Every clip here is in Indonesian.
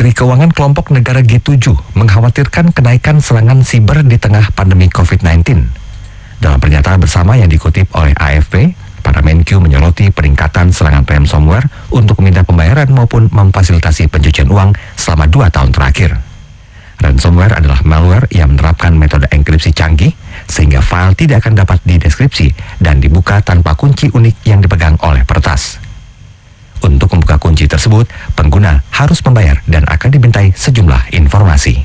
Menteri Keuangan kelompok negara G7 mengkhawatirkan kenaikan serangan siber di tengah pandemi COVID-19. Dalam pernyataan bersama yang dikutip oleh AFP, para Menq menyoroti peningkatan serangan ransomware untuk meminta pembayaran maupun memfasilitasi pencucian uang selama 2 tahun terakhir. Ransomware adalah malware yang menerapkan metode enkripsi canggih sehingga file tidak akan dapat dideskripsi dan dibuka tanpa kunci unik yang dipegang oleh peretas. Untuk membuka kunci tersebut, pengguna harus membayar dan akan dimintai sejumlah informasi.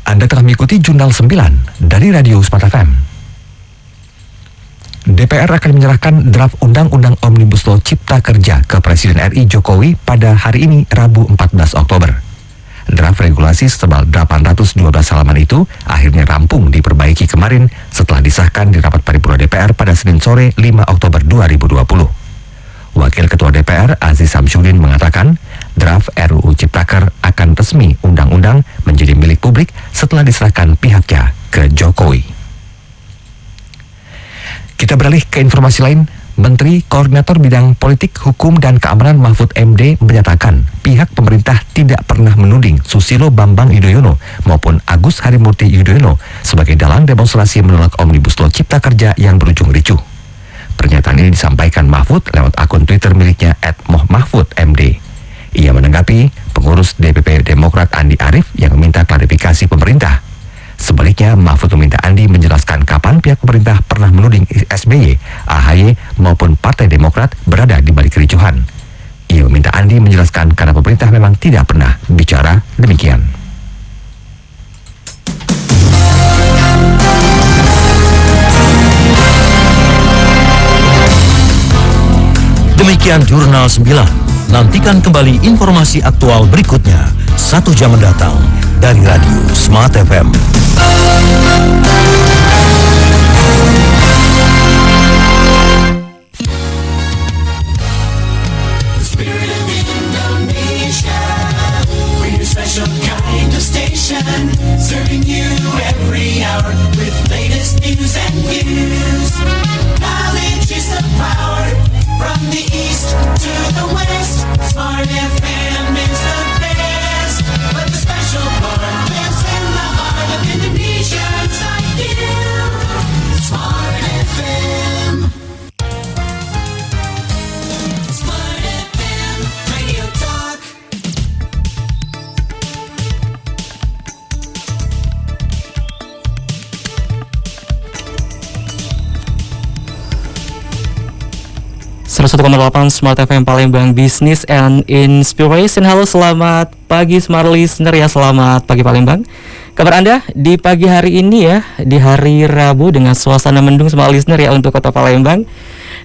Anda telah mengikuti Jurnal 9 dari Radio Smart FM. DPR akan menyerahkan draft Undang-Undang Omnibus Law Cipta Kerja ke Presiden RI Jokowi pada hari ini, Rabu 14 Oktober. Draft regulasi setebal 812 halaman itu akhirnya rampung diperbaiki kemarin setelah disahkan di rapat paripurna DPR pada Senin sore 5 Oktober 2020. Wakil Ketua DPR Aziz Samsudin mengatakan draft RUU Ciptaker akan resmi undang-undang menjadi milik publik setelah diserahkan pihaknya ke Jokowi. Kita beralih ke informasi lain. Menteri Koordinator Bidang Politik, Hukum, dan Keamanan Mahfud MD menyatakan pihak pemerintah tidak pernah menuding Susilo Bambang Yudhoyono maupun Agus Harimurti Yudhoyono sebagai dalang demonstrasi menolak Omnibus Law Cipta Kerja yang berujung ricuh. Pernyataan ini disampaikan Mahfud lewat akun Twitter miliknya @mohmahfudmd. Ia menanggapi pengurus DPP Demokrat Andi Arief yang meminta klarifikasi pemerintah. Sebaliknya, Mahfud meminta Andi menjelaskan kapan pihak pemerintah pernah menuding SBY, AHY maupun Partai Demokrat berada di balik kericuhan. Ia meminta Andi menjelaskan karena pemerintah memang tidak pernah bicara demikian. Demikian Jurnal 9. Nantikan kembali informasi aktual berikutnya 1 jam mendatang dari Radio Smart FM. Serving you every hour with latest news and views. Knowledge is the power from the east to the west. Smart FM is the best, but the special part lives in the heart of Indonesians like you. Smart FM. Smart FM Radio Talk. Satu 1,8 Smart FM Palembang, Business and Inspiration. Halo, selamat pagi Smart Listener ya, selamat pagi Palembang. Kabar Anda di pagi hari ini ya, di hari Rabu dengan suasana mendung Smart Listener ya untuk Kota Palembang.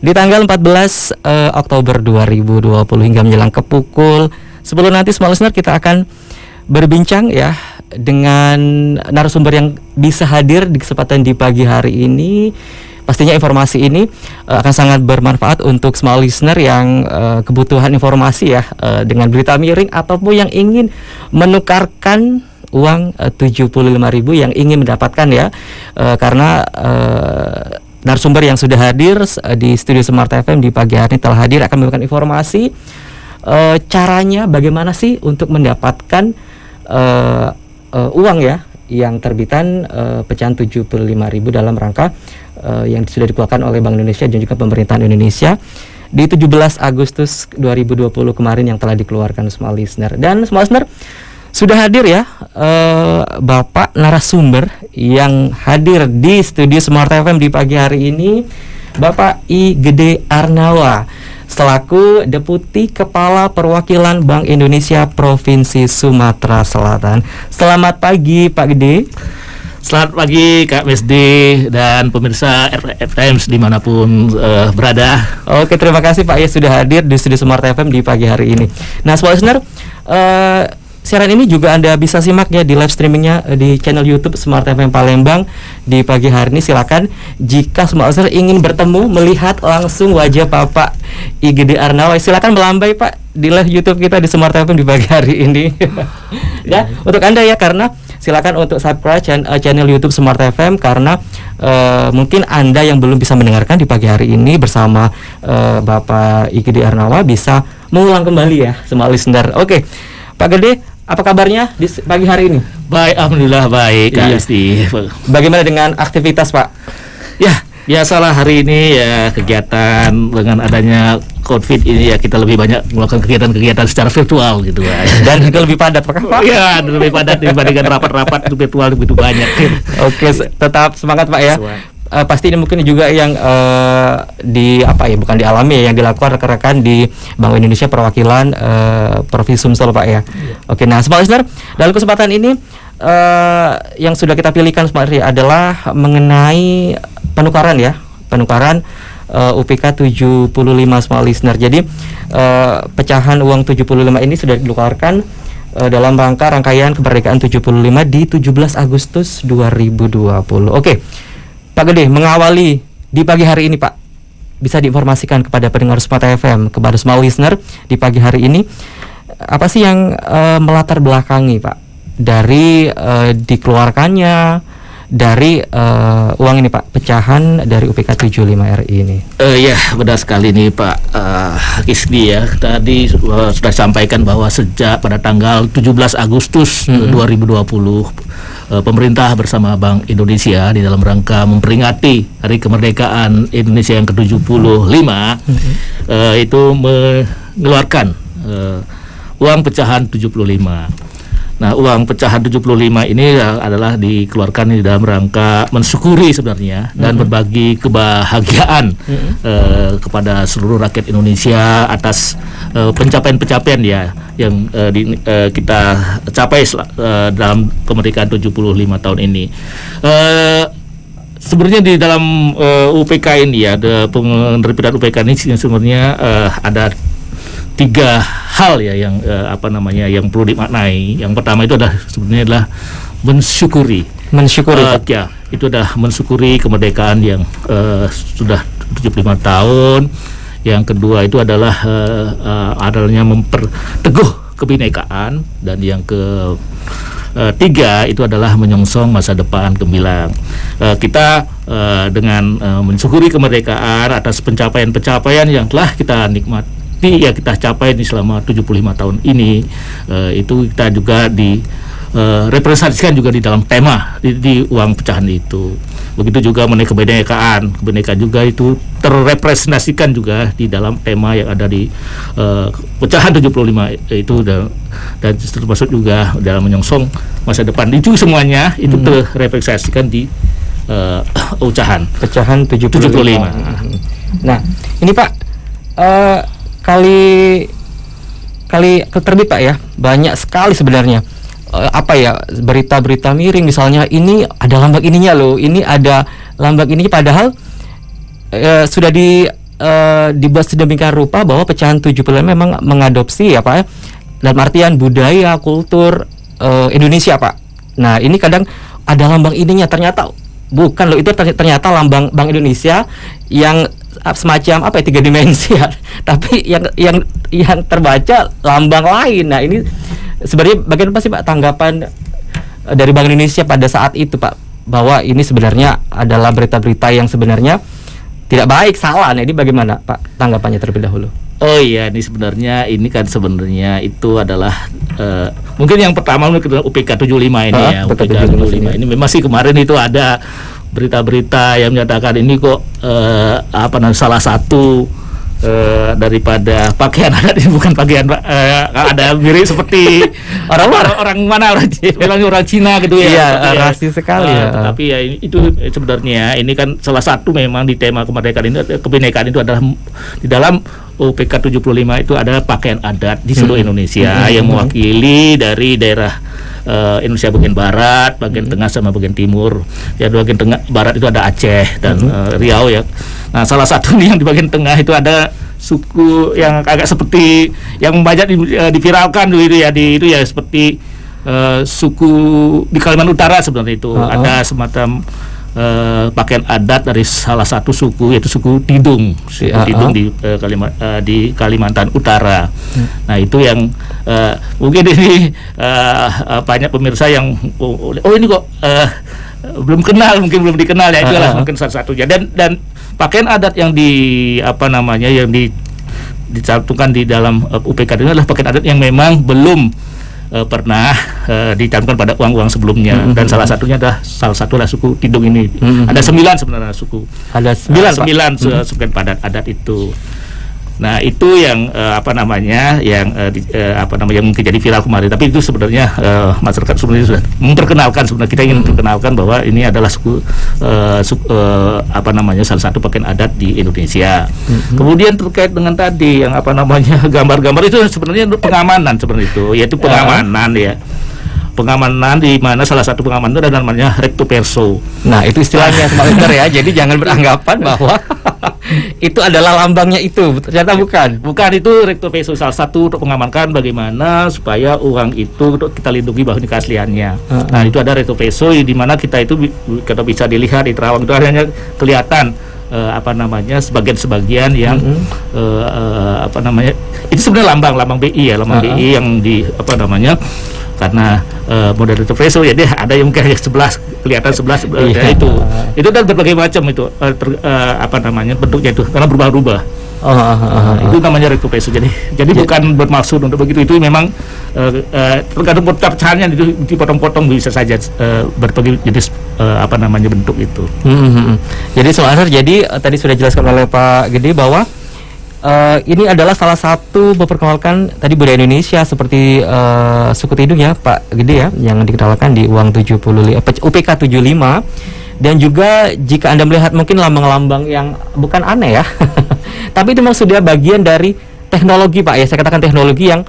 Di tanggal 14 Oktober 2020 hingga menjelang ke pukul 10 nanti Smart Listener kita akan berbincang ya dengan narasumber yang bisa hadir di kesempatan di pagi hari ini. Pastinya informasi ini akan sangat bermanfaat untuk small listener yang kebutuhan informasi ya dengan berita miring ataupun yang ingin menukarkan uang 75.000 yang ingin mendapatkan ya karena narasumber yang sudah hadir di studio Smart FM di pagi hari ini telah hadir akan memberikan informasi caranya bagaimana sih untuk mendapatkan uang ya yang terbitan pecahan 75.000 dalam rangka yang sudah dikeluarkan oleh Bank Indonesia dan juga pemerintahan Indonesia di 17 Agustus 2020 kemarin yang telah dikeluarkan small listener. Dan small listener sudah hadir ya Bapak narasumber yang hadir di studio Smart FM di pagi hari ini, Bapak I. Gede Arnawa selaku Deputi Kepala Perwakilan Bank Indonesia Provinsi Sumatera Selatan. Selamat pagi Pak Gede. Selamat pagi Kak Mesdi dan pemirsa RFM dimanapun berada. Oke, terima kasih Pak ya sudah hadir di studio Smart FM di pagi hari ini. Nah, smart listener, siaran ini juga Anda bisa simak ya di live streamingnya di channel YouTube Smart FM Palembang di pagi hari ini. Silakan jika smart listener ingin bertemu melihat langsung wajah Bapak IGD Arnawa, silakan melambai Pak di live YouTube kita di Smart FM di pagi hari ini. Ya, untuk Anda ya, karena silakan untuk subscribe channel YouTube Smart FM karena mungkin Anda yang belum bisa mendengarkan di pagi hari ini bersama Bapak IGD Arnawa bisa mengulang kembali ya semua listener. Oke, Pak Gede, apa kabarnya di pagi hari ini? Baik, alhamdulillah baik Kak Iya. Esti. Bagaimana dengan aktivitas Pak? Ya, biasalah hari ini ya kegiatan dengan adanya COVID ini ya kita lebih banyak melakukan kegiatan-kegiatan secara virtual gitu Pak. Dan juga lebih padat Pak? Ya, lebih padat dibandingkan rapat-rapat virtual begitu banyak. Oke, tetap semangat Pak ya. Pasti ini mungkin juga yang bukan dialami ya, yang dilakukan rekan-rekan di Bank Indonesia perwakilan Provinsi Sumsel Pak ya. Oke, nah semua listener, dalam kesempatan ini yang sudah kita pilihkan sebenarnya adalah mengenai penukaran UPK 75 semua listener. Jadi pecahan uang 75 ini sudah dikeluarkan dalam rangkaian kemerdekaan 75 di 17 Agustus 2020. Oke. Pak Gede, mengawali di pagi hari ini Pak, bisa diinformasikan kepada pendengar Smart FM, kepada semua listener di pagi hari ini, apa sih yang melatar belakangi Pak dari dikeluarkannya dari uang ini Pak, pecahan dari UPK 75 RI ini? Ya, benar sekali nih Pak Isdi ya. Tadi sudah sampaikan bahwa sejak pada tanggal 17 Agustus 2020 pemerintah bersama Bank Indonesia di dalam rangka memperingati Hari Kemerdekaan Indonesia yang ke-75 itu mengeluarkan uang pecahan 75. Nah, uang pecahan 75 ini adalah dikeluarkan di dalam rangka mensyukuri sebenarnya dan berbagi kebahagiaan kepada seluruh rakyat Indonesia atas pencapaian-pencapaian ya yang kita capai dalam kemerdekaan 75 tahun ini. Sebenarnya di dalam UPK ini ya, penerbitan UPK ini sebenarnya ada 3 hal ya yang yang perlu dimaknai. Yang pertama itu sebenarnya adalah mensyukuri. Ya, itu adalah mensyukuri kemerdekaan yang sudah 75 tahun. Yang kedua itu adalah adanya memperteguh kebinekaan, dan yang ketiga itu adalah menyongsong masa depan gemilang. Kita dengan mensyukuri kemerdekaan atas pencapaian-pencapaian yang telah kita nikmati ya, kita capai di selama 75 tahun ini, itu kita juga representasikan juga di dalam tema di uang pecahan itu. Begitu juga mengenai kebinekaan juga itu terrepresentasikan juga di dalam tema yang ada di pecahan 75 itu, dan termasuk juga dalam menyongsong masa depan. Itu semuanya itu terrepresentasikan di pecahan 75. Nah, ini Pak, kali terbit Pak ya, banyak sekali sebenarnya berita-berita miring, misalnya ini ada lambang ininya loh, ini ada lambang ininya, padahal sudah dibuat sedemikian rupa bahwa pecahan 75 memang mengadopsi dalam artian budaya kultur Indonesia Pak. Nah, ini kadang ada lambang ininya, ternyata bukan loh, itu ternyata lambang Bank Indonesia yang semacam 3 dimensi ya, tapi yang terbaca lambang lain. Nah, ini sebenarnya bagaimana sih Pak tanggapan dari Bank Indonesia pada saat itu Pak, bahwa ini sebenarnya adalah berita-berita yang sebenarnya tidak baik, salah. Nah, ini bagaimana Pak tanggapannya terlebih dahulu? Oh iya, ini sebenarnya itu adalah mungkin yang pertama UPK 75 ini ya. UPK 75 ini memang sih kemarin itu ada berita-berita yang menyatakan ini kok salah satu daripada pakaian adat ini bukan pakaian ada mirip seperti orang Cina gitu ya. Iya, rasis sekali ya. Tapi ya itu sebenarnya ini kan salah satu memang di tema kemerdekaan ini, kebinekaan itu adalah di dalam UPK 75 itu ada pakaian adat di seluruh Indonesia yang mewakili dari daerah Indonesia bagian barat, bagian tengah sama bagian timur. Ya, di bagian tengah barat itu ada Aceh dan Riau ya. Nah, salah satu yang di bagian tengah itu ada suku yang agak seperti yang banyak diviralkan dulu itu ya seperti suku di Kalimantan Utara sebenarnya itu ada semacam pakaian adat dari salah satu suku, yaitu suku Tidung, Tidung di Kalimantan Utara. Nah, itu yang mungkin ini banyak pemirsa yang ini kok belum kenal, mungkin belum dikenal ya, itu adalah mungkin salah satunya. Dan pakaian adat yang dicantumkan di dalam UPK ini adalah pakaian adat yang memang belum pernah dicantumkan pada uang-uang sebelumnya. Dan salah satu adalah suku Tidung ini. Ada 9 sebenarnya suku. Ada 9 suku padat adat itu. Nah, itu yang yang mungkin jadi viral kemarin. Tapi itu sebenarnya masyarakat sebenarnya sudah memperkenalkan, sebenarnya kita ingin memperkenalkan bahwa ini adalah salah satu pakaian adat di Indonesia. Kemudian terkait dengan tadi yang gambar-gambar itu sebenarnya untuk pengamanan seperti itu, yaitu pengamanan ya. Pengamanan di mana salah satu pengamanan itu ada namanya recto verso. Nah, itu istilahnya Smart Listener ya. Jadi jangan beranggapan bahwa itu adalah lambangnya itu. Ternyata bukan. Bukan, itu recto verso salah satu untuk mengamankan bagaimana supaya uang itu untuk kita lindungi bahwa ini keasliannya. Nah, itu ada recto verso di mana kita itu kalau bisa dilihat di terawang itu hanya kelihatan sebagian-sebagian yang itu sebenarnya lambang BI ya, BI yang karena model recto verso ya, dia ada yang mungkin kelihatan 11 itu dan berbagai macam itu bentuknya itu karena berubah-ubah. Itu namanya recto verso. Jadi bukan bermaksud untuk begitu, itu memang tergantung pecahannya itu dipotong-potong bisa saja berbagai jenis bentuk itu. Jadi tadi sudah dijelaskan oleh Pak Gede bahwa ini adalah salah satu memperkenalkan tadi budaya Indonesia seperti suku Tidung ya Pak Gede ya, yang dikenalkan di uang UPK 75. Dan juga jika Anda melihat mungkin lambang-lambang yang bukan aneh ya tapi itu memang sudah bagian dari teknologi Pak ya, saya katakan teknologi yang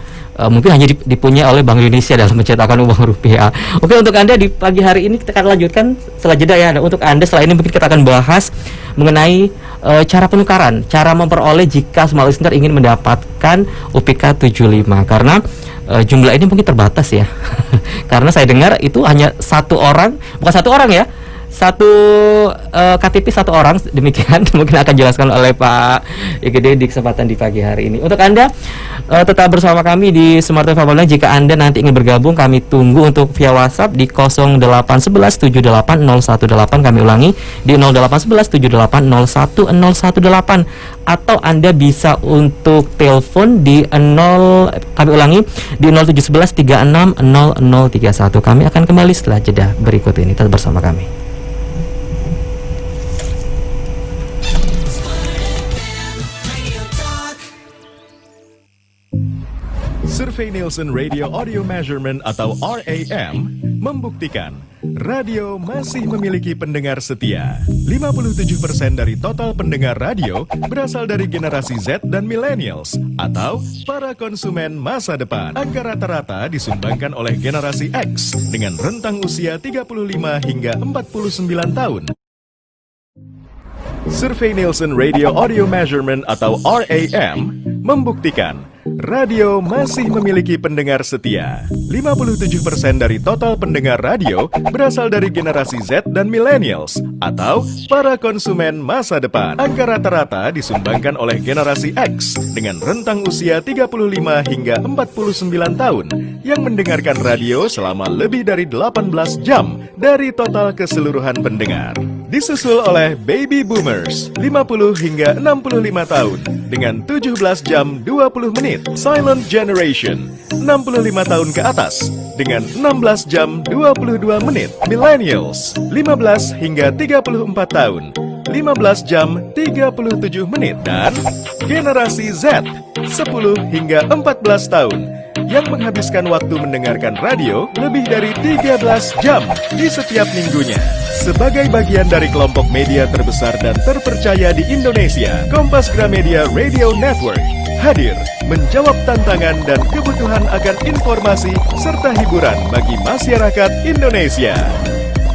mungkin hanya dipunyai oleh Bank Indonesia dalam mencetakkan uang rupiah. Oke, untuk Anda di pagi hari ini kita akan lanjutkan setelah jeda ya. Untuk Anda setelah ini mungkin kita akan bahas mengenai cara penukaran, cara memperoleh jika Smart Listener ingin mendapatkan UPK 75, karena jumlah ini mungkin terbatas ya karena saya dengar itu hanya satu orang ya, satu KTP satu orang, demikian mungkin akan dijelaskan oleh Pak Gede di kesempatan di pagi hari ini. Untuk Anda tetap bersama kami di Smart FM. Jika Anda nanti ingin bergabung, kami tunggu untuk via WhatsApp di 0811 780118. Kami ulangi di 0811 780118, atau Anda bisa untuk telepon di kami ulangi di 0711 36 0031. Kami akan kembali setelah jeda berikut ini. Tetap bersama kami. Survei Nielsen Radio Audio Measurement atau RAM membuktikan radio masih memiliki pendengar setia. 57% dari total pendengar radio berasal dari generasi Z dan millennials atau para konsumen masa depan. Angka rata-rata disumbangkan oleh generasi X dengan rentang usia 35 hingga 49 tahun. Survei Nielsen Radio Audio Measurement atau RAM membuktikan radio masih memiliki pendengar setia. 57% dari total pendengar radio berasal dari generasi Z dan millennials atau para konsumen masa depan. Angka rata-rata disumbangkan oleh generasi X dengan rentang usia 35 hingga 49 tahun yang mendengarkan radio selama lebih dari 18 jam dari total keseluruhan pendengar. Disusul oleh Baby Boomers 50 hingga 65 tahun dengan 17 jam 20 menit. Silent Generation 65 tahun ke atas dengan 16 jam 22 menit. Millennials 15 hingga 34 tahun 15 jam 37 menit. Dan generasi Z 10 hingga 14 tahun yang menghabiskan waktu mendengarkan radio lebih dari 13 jam di setiap minggunya. Sebagai bagian dari kelompok media terbesar dan terpercaya di Indonesia, Kompas Gramedia Radio Network hadir menjawab tantangan dan kebutuhan akan informasi serta hiburan bagi masyarakat Indonesia.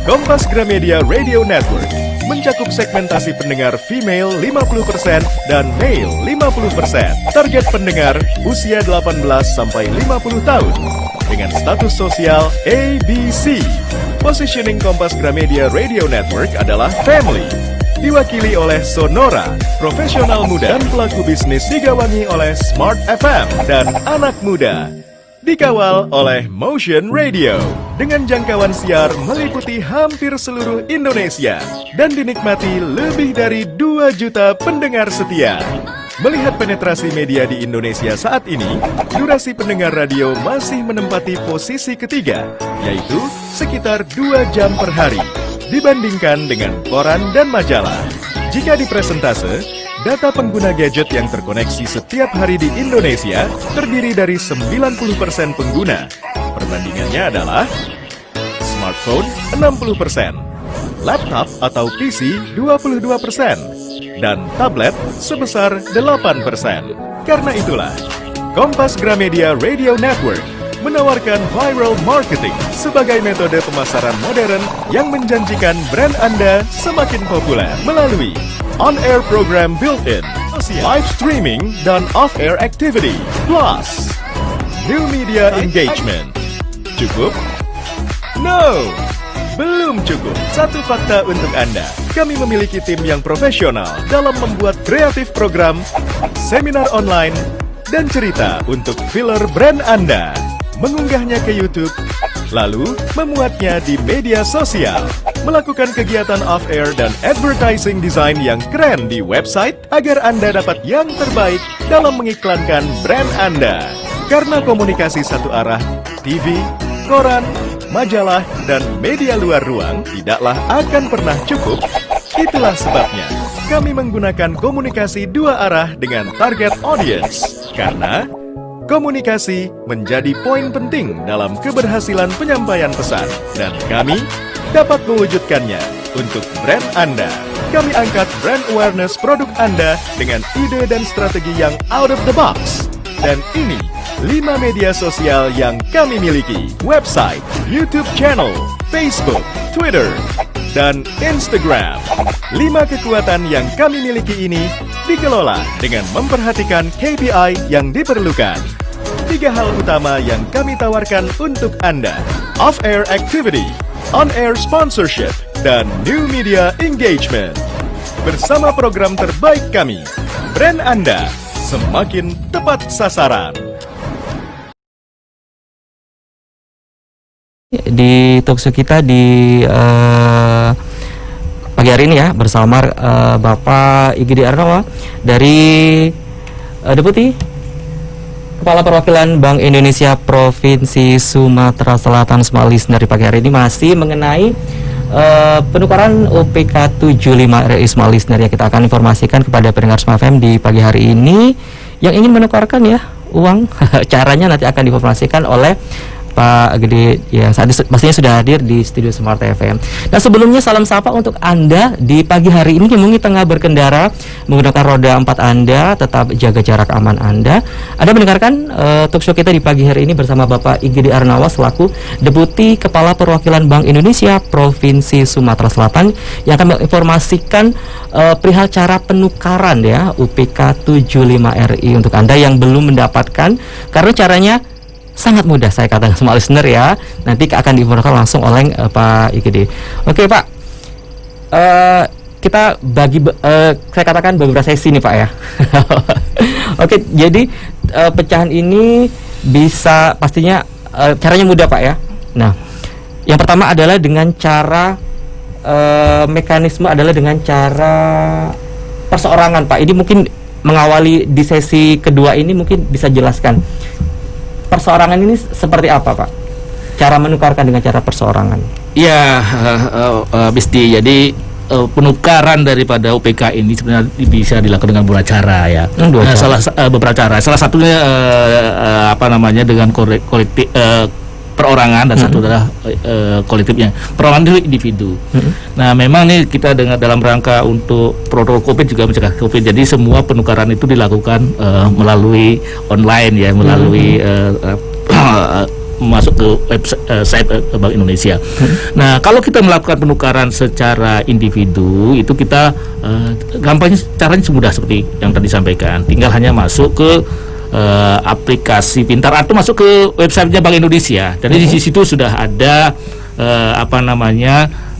Kompas Gramedia Radio Network mencakup segmentasi pendengar female 50% dan male 50%. Target pendengar usia 18 sampai 50 tahun dengan status sosial ABC. Positioning Kompas Gramedia Radio Network adalah family. Diwakili oleh Sonora, profesional muda dan pelaku bisnis, digawangi oleh Smart FM dan anak muda. Dikawal oleh Motion Radio dengan jangkauan siar meliputi hampir seluruh Indonesia dan dinikmati lebih dari 2 juta pendengar setia. Melihat penetrasi media di Indonesia saat ini, durasi pendengar radio masih menempati posisi ketiga, yaitu sekitar 2 jam per hari, dibandingkan dengan koran dan majalah. Jika di presentase, data pengguna gadget yang terkoneksi setiap hari di Indonesia terdiri dari 90% pengguna. Perbandingannya adalah smartphone 60%, laptop atau PC 22%, dan tablet sebesar 8%. Karena itulah, Kompas Gramedia Radio Network menawarkan viral marketing sebagai metode pemasaran modern yang menjanjikan brand Anda semakin populer melalui on-air program built-in, live streaming, dan off-air activity, plus new media engagement. Cukup? No! Belum cukup. Satu fakta untuk Anda. Kami memiliki tim yang profesional dalam membuat kreatif program, seminar online, dan cerita untuk filler brand Anda. Mengunggahnya ke YouTube, lalu memuatnya di media sosial. Melakukan kegiatan off-air dan advertising design yang keren di website agar Anda dapat yang terbaik dalam mengiklankan brand Anda. Karena komunikasi satu arah, TV, koran, majalah, dan media luar ruang tidaklah akan pernah cukup. Itulah sebabnya kami menggunakan komunikasi 2 arah dengan target audience. Karena komunikasi menjadi poin penting dalam keberhasilan penyampaian pesan, dan kami dapat mewujudkannya untuk brand Anda. Kami angkat brand awareness produk Anda dengan ide dan strategi yang out of the box. Dan ini 5 media sosial yang kami miliki: website, YouTube channel, Facebook, Twitter, dan Instagram. 5 kekuatan yang kami miliki ini dikelola dengan memperhatikan KPI yang diperlukan. 3 hal utama yang kami tawarkan untuk Anda: off-air activity, on-air sponsorship, dan new media engagement. Bersama program terbaik kami, brand Anda semakin tepat sasaran. Di talkshow kita di pagi hari ini ya bersama Bapak Igede Arnawa dari Deputi Kepala Perwakilan Bank Indonesia Provinsi Sumatera Selatan. Smart Listener di pagi hari ini masih mengenai penukaran OPK 75 RI Smart Listener yang kita akan informasikan kepada pendengar Smart FM di pagi hari ini yang ingin menukarkan ya uang. Caranya nanti akan diinformasikan oleh Pak Gede yang saat ini pastinya sudah hadir di studio Smart FM. Nah, sebelumnya salam sapa untuk Anda di pagi hari ini yang mungkin tengah berkendara menggunakan roda 4 Anda, tetap jaga jarak aman Anda. Anda mendengarkan talkshow kita di pagi hari ini bersama Bapak Igede Arnawa selaku Deputi Kepala Perwakilan Bank Indonesia Provinsi Sumatera Selatan yang akan menginformasikan perihal cara penukaran ya UPK 75 RI untuk Anda yang belum mendapatkan, karena caranya sangat mudah saya katakan semua listener ya. Nanti akan diinfokan langsung oleh Pak Igede. Oke Pak, kita bagi saya katakan beberapa sesi nih Pak ya. Oke, jadi pecahan ini bisa pastinya caranya mudah Pak ya. Nah, yang pertama adalah dengan cara mekanisme adalah dengan cara perseorangan Pak. Ini mungkin mengawali di sesi kedua ini mungkin bisa jelaskan perseorangan ini seperti apa Pak? Cara menukarkan dengan cara perseorangan. Ya, Bisti. Jadi penukaran daripada OPK ini sebenarnya bisa dilakukan dengan beberapa cara ya. Beberapa cara. Salah satunya dengan kolektif perorangan, dan satu adalah kolektifnya. Perorangan itu individu. Nah, memang nih kita dalam rangka untuk protokol COVID juga mencegah COVID. Jadi semua penukaran itu dilakukan melalui online ya, melalui masuk ke website Bank Indonesia. Nah, kalau kita melakukan penukaran secara individu itu kita gampangnya caranya semudah seperti yang tadi disampaikan. Tinggal hanya masuk ke aplikasi pintar atau masuk ke websitenya Bank Indonesia. Jadi di situ sudah ada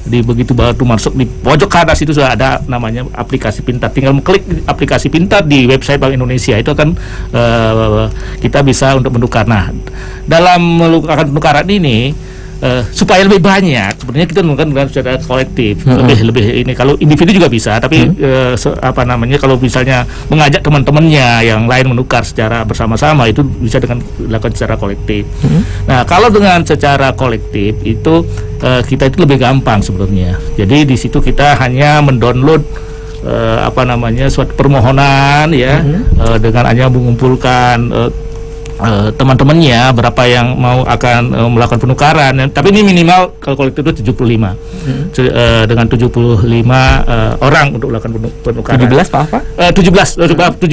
di begitu baru masuk di pojok kanan situ sudah ada namanya aplikasi pintar. Tinggal klik aplikasi pintar di website Bank Indonesia, itu akan kita bisa untuk menukar. Nah, dalam melakukan penukaran ini supaya lebih banyak, sebenarnya kita melakukan secara kolektif, lebih ini. Kalau individu juga bisa, tapi kalau misalnya mengajak teman-temannya yang lain menukar secara bersama-sama, itu bisa dengan dilakukan secara kolektif. Nah, kalau dengan secara kolektif itu kita itu lebih gampang sebenarnya. Jadi di situ kita hanya mendownload suatu permohonan ya, dengan hanya mengumpulkan teman-temannya berapa yang mau akan melakukan penukaran, tapi ini minimal kalau kolektif itu 75 dengan 75 orang untuk melakukan penukaran. 17 apa? 17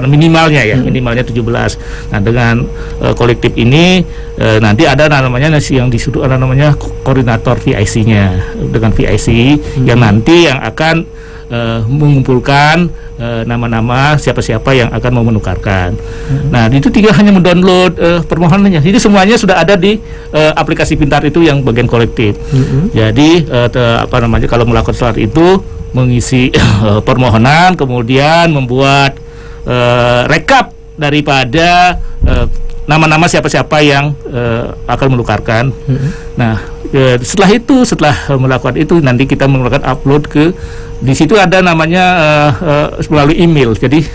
minimalnya ya, minimalnya 17. Nah, dengan kolektif ini nanti ada namanya yang disebut namanya koordinator VIC-nya, dengan VIC yang nanti yang akan mengumpulkan nama-nama siapa-siapa yang akan mau menukarkan. Nah, itu tinggal hanya mendownload permohonannya. Jadi semuanya sudah ada di aplikasi pintar itu yang bagian kolektif. Jadi kalau melakukan saat itu mengisi permohonan, kemudian membuat rekap daripada nama-nama siapa-siapa yang akan menukarkan. Nah, setelah melakukan itu nanti kita melakukan upload ke, di situ ada namanya melalui email. Jadi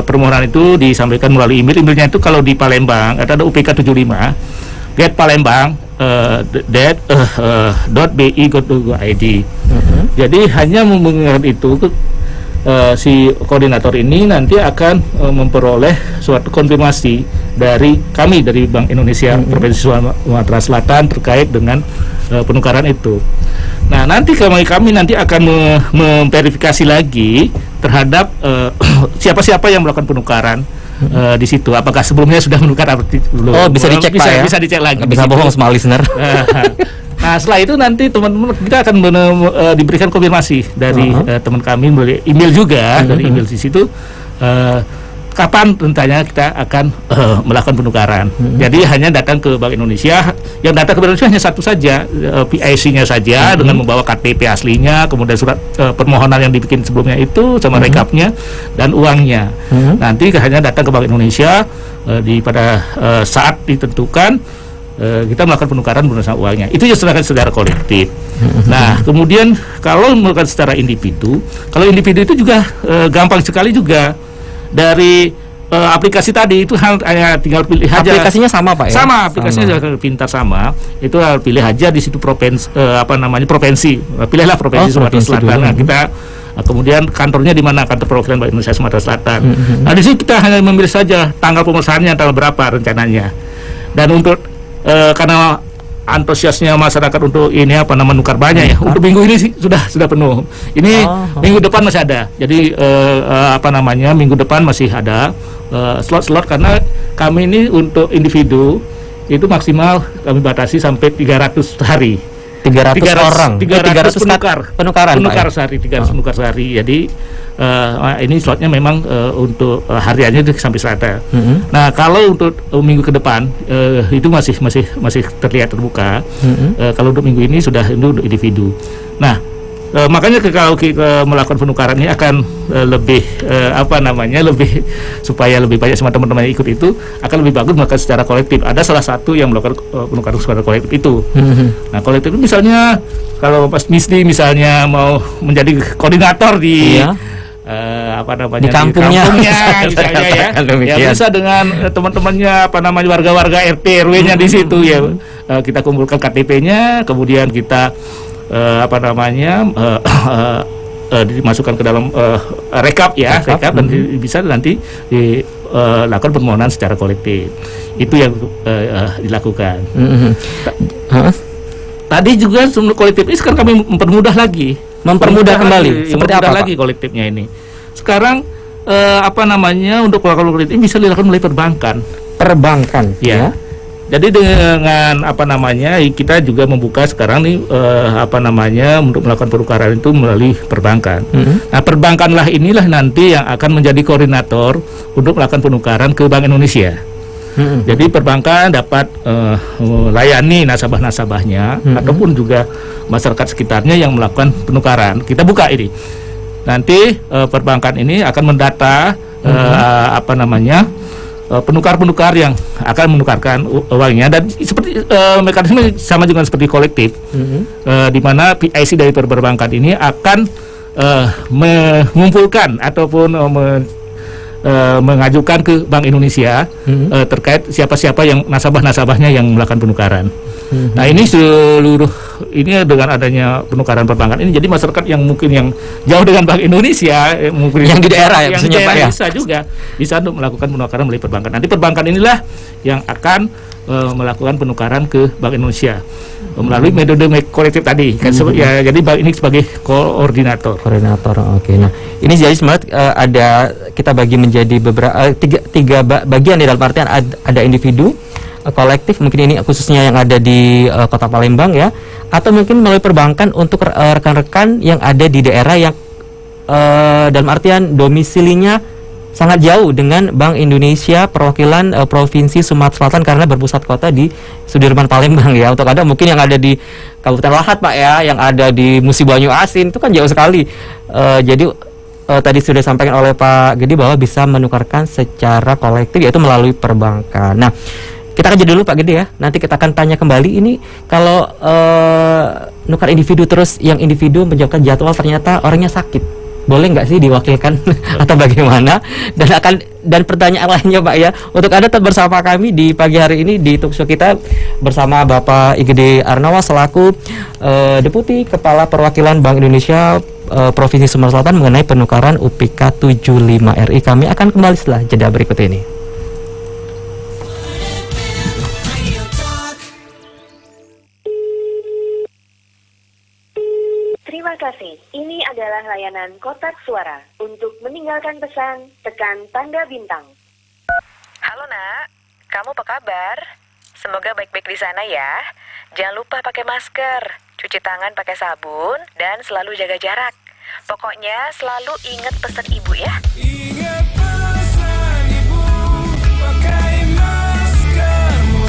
permohonan itu disampaikan melalui email. Emailnya itu kalau di Palembang ada UPK 75 @palembang .bi.go.id. Jadi hanya mengenai itu si koordinator ini nanti akan memperoleh suatu konfirmasi dari kami, dari Bank Indonesia Provinsi Sumatera Selatan terkait dengan penukaran itu. Nah, nanti kami nanti akan memverifikasi lagi terhadap siapa-siapa yang melakukan penukaran di situ. Apakah sebelumnya sudah menukar atau belum? Oh, bisa dicek Pak ya? Bisa dicek lagi. Bisa bohong sama listener. Nah, setelah itu nanti teman-teman kita akan diberikan konfirmasi dari teman kami melalui email juga, dari email di situ kapan tentunya kita akan melakukan penukaran. Jadi hanya datang ke Bank Indonesia. Yang datang ke Bank Indonesia hanya satu saja, PIC-nya saja dengan membawa KTP aslinya, kemudian surat permohonan yang dibikin sebelumnya itu sama rekapnya dan uangnya. Nanti hanya datang ke Bank Indonesia pada saat ditentukan kita melakukan penukaran berdasarkan uangnya. Itu ya secara kolektif. Nah, kemudian kalau melakukan secara individu, kalau individu itu juga gampang sekali juga. Dari aplikasi tadi itu hanya tinggal pilih aja. Aplikasinya sama Pak ya? Sama, aplikasinya juga pintar sama. Itu pilih aja di situ provinsi. Pilihlah provinsi Sumatera Selatan. Nah, kita kemudian kantornya di mana, kantor perwakilan Bank Indonesia Sumatera Selatan. Nah, di sini kita hanya memilih saja tanggal pemesahannya tanggal berapa rencananya. Dan untuk karena antusiasnya masyarakat untuk ini menukar banyak ya. Untuk minggu ini sih sudah penuh. Ini minggu depan masih ada. Jadi minggu depan masih ada slot-slot, karena kami ini untuk individu itu maksimal kami batasi sampai 300 hari. 300 orang. 300 penukaran sehari, 300 penukar sehari. Jadi ini slotnya memang untuk hariannya itu sampai selasa. Nah, kalau untuk minggu ke depan itu masih terlihat terbuka. Kalau untuk minggu ini sudah untuk individu. Nah, makanya kalau kita melakukan penukaran ini akan lebih supaya lebih banyak sama teman-teman yang ikut itu akan lebih bagus melakukan secara kolektif. Ada salah satu yang melakukan penukaran secara kolektif itu. Nah, kolektif itu misalnya kalau Mas Misdi misalnya mau menjadi koordinator di di kampungnya misalnya ya bisa dengan teman-temannya warga-warga RT RW-nya di situ ya, kita kumpulkan KTP-nya, kemudian kita dimasukkan ke dalam rekap dan bisa nanti dilakukan permohonan secara kolektif. Itu yang dilakukan. Tadi juga sebelum kolektif ini sekarang kami mempermudah lagi. Seperti apa lagi kolektifnya ini? Sekarang untuk melakukan kolektif ini bisa dilakukan melalui perbankan. Ya. Jadi dengan kita juga membuka sekarang nih untuk melakukan penukaran itu melalui perbankan. Nah, perbankanlah inilah nanti yang akan menjadi koordinator untuk melakukan penukaran ke Bank Indonesia. Jadi perbankan dapat melayani nasabah-nasabahnya ataupun juga masyarakat sekitarnya yang melakukan penukaran. Kita buka ini. Nanti perbankan ini akan mendata penukar-penukar yang akan menukarkan uangnya, dan seperti mekanisme sama juga seperti kolektif, di mana PIC dari perbankan ini akan mengumpulkan ataupun mengajukan ke Bank Indonesia terkait siapa-siapa yang nasabah-nasabahnya yang melakukan penukaran. Nah, ini ini dengan adanya penukaran perbankan ini, jadi masyarakat yang mungkin yang jauh dengan Bank Indonesia, mungkin yang di daerah ya, yang di daerah bisa juga bisa untuk melakukan penukaran melalui perbankan. Nanti perbankan inilah yang akan melakukan penukaran ke Bank Indonesia melalui metode kolektif tadi. Ya, jadi Bank ini sebagai koordinator. Oke. Nah, ini jadi sebenarnya ada kita bagi menjadi beberapa tiga bagian di dalam artian ada individu, kolektif, mungkin ini khususnya yang ada di Kota Palembang ya, atau mungkin melalui perbankan untuk rekan-rekan yang ada di daerah yang dalam artian domisilinya sangat jauh dengan Bank Indonesia perwakilan Provinsi Sumatera Selatan karena berpusat kota di Sudirman Palembang ya. Untuk ada mungkin yang ada di Kabupaten Lahat Pak ya, yang ada di Musi Banyu Asin itu kan jauh sekali. Jadi tadi sudah disampaikan oleh Pak Gede bahwa bisa menukarkan secara kolektif yaitu melalui perbankan. Nah, kita akan jeda dulu Pak Gede ya. Nanti kita akan tanya kembali ini kalau nukar individu terus yang individu menjawabkan jadwal ternyata orangnya sakit. Boleh nggak sih diwakilkan atau bagaimana? Dan pertanyaan lainnya Pak ya. Untuk Anda tetap bersama kami di pagi hari ini di talkshow kita bersama Bapak Igede Arnawa selaku Deputi Kepala Perwakilan Bank Indonesia Provinsi Sumatera Selatan mengenai penukaran UPK 75 RI. Kami akan kembali setelah jeda berikut ini. Terima kasih. Ini adalah layanan kotak suara. Untuk meninggalkan pesan, tekan tanda bintang. Halo nak, kamu apa kabar? Semoga baik-baik di sana ya. Jangan lupa pakai masker, cuci tangan pakai sabun, dan selalu jaga jarak. Pokoknya selalu ingat pesan ibu ya. Ingat pesan ibu, pakai maskermu,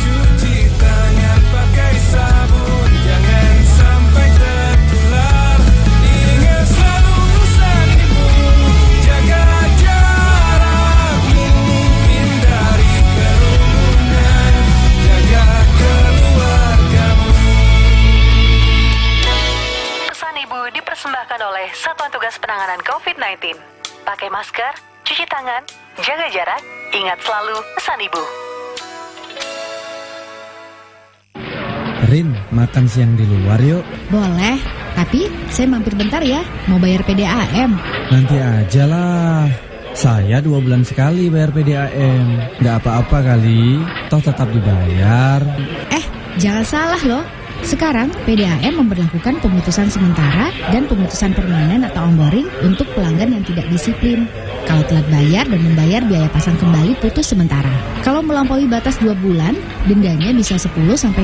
cuci tangan pakai sabun, jangan sampai tertular. Ingat selalu pesan ibu, jaga jarakmu, hindari kerumunan, jaga keluargamu. Pesan ibu dipersembahkan oleh Satuan Tugas Penanganan COVID-19. Pakai masker, cuci tangan, jaga jarak, ingat selalu pesan ibu. Rin, makan siang di luar yuk. Boleh, tapi saya mampir bentar ya, mau bayar PDAM. Nanti aja lah. Saya 2 bulan sekali bayar PDAM. Nggak apa-apa kali, toh tetap dibayar. Jangan salah loh. Sekarang PDAM memberlakukan pemutusan sementara dan pemutusan permanen atau onboarding untuk pelanggan yang tidak disiplin. Kalau telat bayar dan membayar biaya pasang kembali putus sementara. Kalau melampaui batas 2 bulan, dendanya bisa 10-20%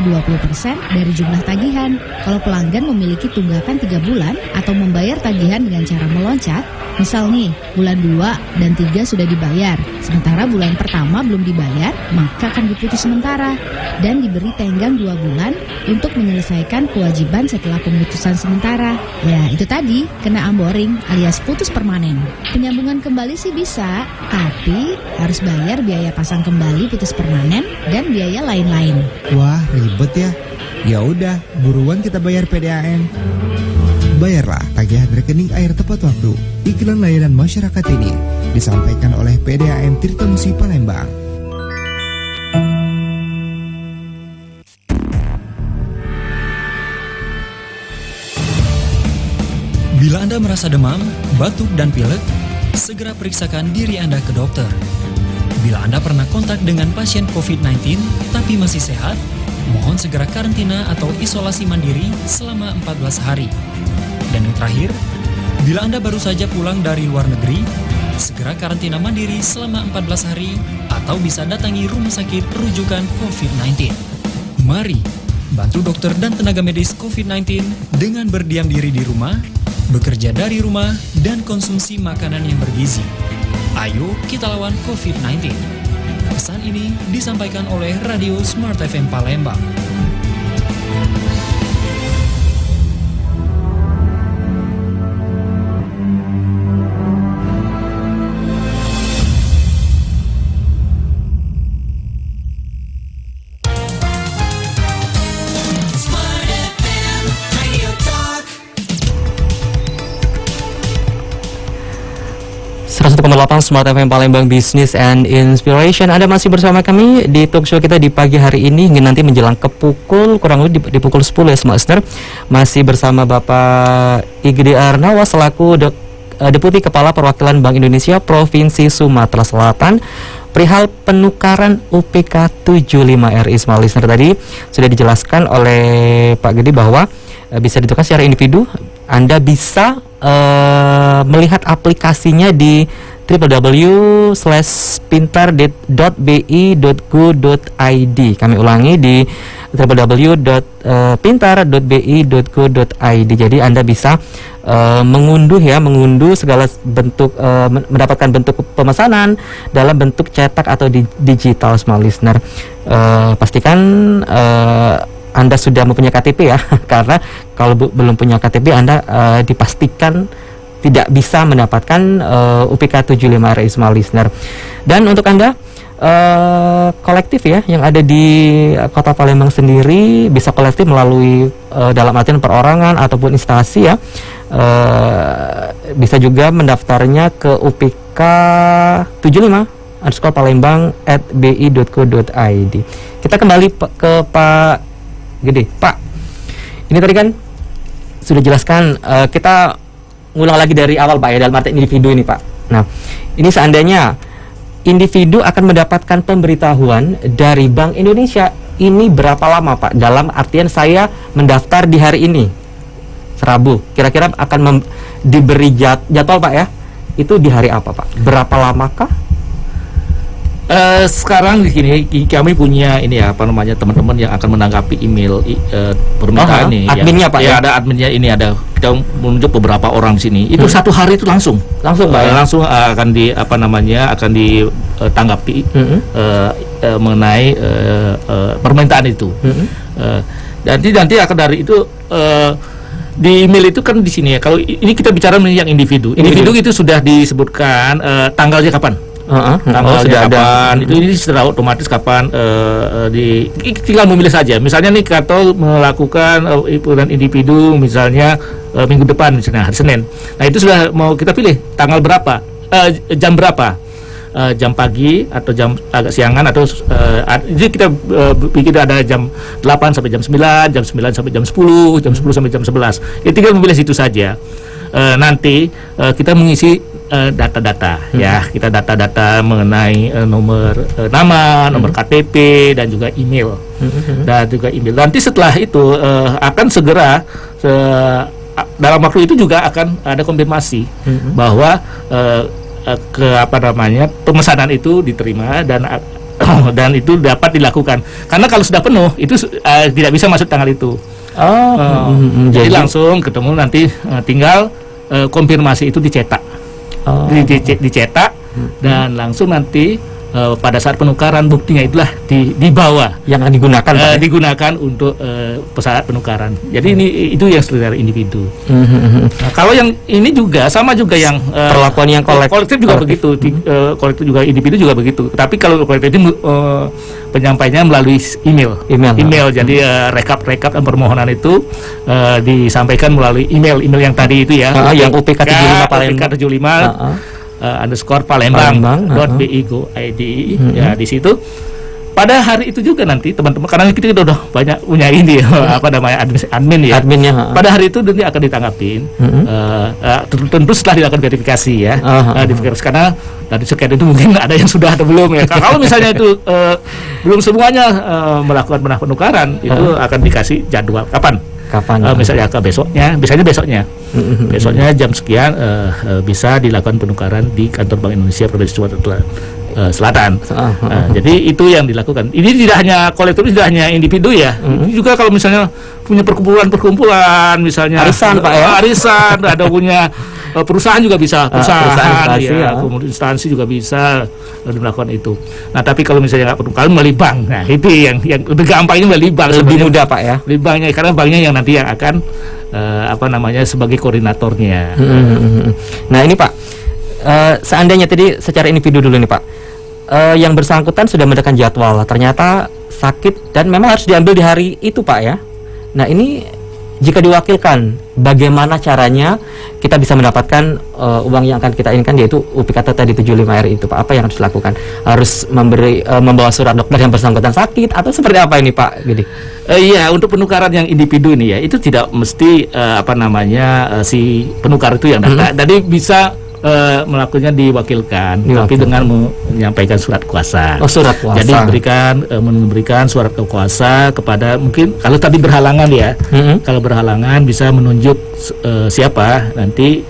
dari jumlah tagihan. Kalau pelanggan memiliki tunggakan 3 bulan atau membayar tagihan dengan cara meloncat, misal nih, bulan 2 dan 3 sudah dibayar, sementara bulan pertama belum dibayar, maka akan diputus sementara dan diberi tenggang 2 bulan untuk menyelesaikan kewajiban setelah pemutusan sementara. Ya, itu tadi, kena onboarding alias putus permanen. Penyambungan kembali sih bisa, tapi harus bayar biaya pasang kembali putus permanen dan biaya lain-lain. Wah, ribet ya. Ya udah, buruan kita bayar PDAM. Bayarlah tagihan rekening air tepat waktu. Iklan layanan masyarakat ini disampaikan oleh PDAM Tirtamusi Palembang. Bila Anda merasa demam, batuk, dan pilek, segera periksakan diri Anda ke dokter. Bila Anda pernah kontak dengan pasien COVID-19 tapi masih sehat, mohon segera karantina atau isolasi mandiri selama 14 hari. Dan yang terakhir, bila Anda baru saja pulang dari luar negeri, segera karantina mandiri selama 14 hari atau bisa datangi rumah sakit rujukan COVID-19. Mari bantu dokter dan tenaga medis COVID-19 dengan berdiam diri di rumah, bekerja dari rumah, dan konsumsi makanan yang bergizi. Ayo kita lawan COVID-19. Pesan ini disampaikan oleh Radio Smart FM Palembang. 101,8 Smart FM Palembang Business and Inspiration. Anda masih bersama kami di talk show kita di pagi hari ini hingga nanti menjelang ke pukul kurang lebih di pukul 10 ya Smart Listener. Masih bersama Bapak Igede Arnawa selaku Deputi Kepala Perwakilan Bank Indonesia Provinsi Sumatera Selatan perihal penukaran UPK 75RI. Smart Listener, tadi sudah dijelaskan oleh Pak Gede bahwa bisa ditukar secara individu. Anda bisa melihat aplikasinya di www.pintar.bi.go.id. Kami ulangi di www.pintar.bi.go.id. Jadi Anda bisa mengunduh segala bentuk mendapatkan bentuk pemesanan dalam bentuk cetak atau digital. Small listener, pastikan Anda sudah mempunyai KTP ya, karena kalau belum punya KTP Anda dipastikan tidak bisa mendapatkan UPK 75RI Small Listener. Dan untuk Anda kolektif ya yang ada di Kota Palembang sendiri bisa kolektif melalui dalam artian perorangan ataupun instansi ya, bisa juga mendaftarnya ke UPK 75_Palembang@bi.co.id. Kita kembali ke Pak Gede. Pak, ini tadi kan sudah jelaskan, kita ngulang lagi dari awal Pak ya, dalam arti individu ini Pak. Nah, ini seandainya individu akan mendapatkan pemberitahuan dari Bank Indonesia, ini berapa lama Pak? Dalam artian saya mendaftar di hari ini, Rabu, kira-kira akan diberi jadwal Pak ya, itu di hari apa Pak? Berapa lamakah? Sekarang di sini kami punya ini ya, apa namanya, teman-teman yang akan menanggapi email permintaan ini. Adminnya Pak ya? Ada adminnya, ini ada, kita menunjuk beberapa orang di sini. Itu satu hari itu langsung Pak ya? Langsung akan akan ditanggapi mengenai permintaan itu. Nanti akan dari itu di email itu kan di sini ya. Kalau ini kita bicara yang individu itu sudah disebutkan tanggalnya kapan. Tanggalnya kapan, itu ini secara otomatis kapan tinggal memilih saja. Misalnya nih Kato melakukan liputan individu misalnya minggu depan, misalnya hari Senin. Nah itu sudah mau kita pilih tanggal berapa, jam berapa, jam pagi atau jam agak siangan, atau jadi kita bikin ada jam 8 sampai jam 9, jam 9 sampai jam 10, jam 10 sampai jam 11. Ya tinggal memilih situ saja. Nanti kita mengisi data-data ya, kita data-data mengenai nomor nama, nomor KTP dan juga email. Nanti setelah itu akan segera dalam waktu itu juga akan ada konfirmasi bahwa pemesanan itu diterima dan itu dapat dilakukan. Karena kalau sudah penuh itu tidak bisa masuk tanggal itu. Jadi langsung ketemu nanti, tinggal konfirmasi itu dicetak. Dicetak dan langsung nanti pada saat penukaran buktinya itulah dibawa yang akan digunakan digunakan untuk saat penukaran. Jadi itu yang secara individu. Nah, kalau yang ini juga sama juga yang perlakuan yang kolektif juga begitu. Kolektif juga, individu juga begitu. Tapi kalau kolektif itu penyampaiannya melalui email. Jadi rekap dan permohonan itu disampaikan melalui email yang tadi itu ya. Yang UPK 75 Palembang. UPK 75 _Palembang.bi.go.id ya, di situ pada hari itu juga nanti teman-teman, karena kita udah banyak punya ini admin ya. Adminnya pada hari itu nanti akan ditanggapin. Tentu setelah dilakukan verifikasi ya. Diverifikasi, karena dari sekian itu mungkin ada yang sudah atau belum ya. Kalau misalnya itu belum semuanya melakukan penukaran, itu akan dikasih jadwal kapan. Misalnya besoknya jam sekian bisa dilakukan penukaran di kantor Bank Indonesia Provinsi Sumatera Selatan. Jadi itu yang dilakukan. Ini tidak hanya kolektif, tidak hanya individu ya. Ini juga kalau misalnya punya perkumpulan misalnya arisan Pak ya. Arisan, ada punya perusahaan juga bisa, perusahaan ya, kemudian instansi juga bisa melakukan itu. Nah, tapi kalau misalnya nggak penukaran melalui bank, nah itu yang lebih gampang, ini melalui bank, lebih mudah Pak ya. Melalui banknya, karena banknya yang nanti yang akan sebagai koordinatornya. Nah ini Pak, seandainya tadi secara individu dulu nih Pak, yang bersangkutan sudah mendekat jadwal, ternyata sakit dan memang harus diambil di hari itu Pak ya. Nah ini jika diwakilkan, bagaimana caranya kita bisa mendapatkan uang yang akan kita inginkan, yaitu UPKT tadi 75R itu Pak? Apa yang harus dilakukan? Harus membawa surat dokter yang bersangkutan sakit atau seperti apa ini Pak Gede? Iya, untuk penukaran yang individu ini ya, itu tidak mesti si penukar itu yang datang. Jadi bisa melakukannya diwakilkan, tapi dengan menyampaikan surat kuasa. Oh, surat kuasa. Jadi memberikan surat kuasa kepada, mungkin kalau tadi berhalangan ya, kalau berhalangan bisa menunjuk siapa nanti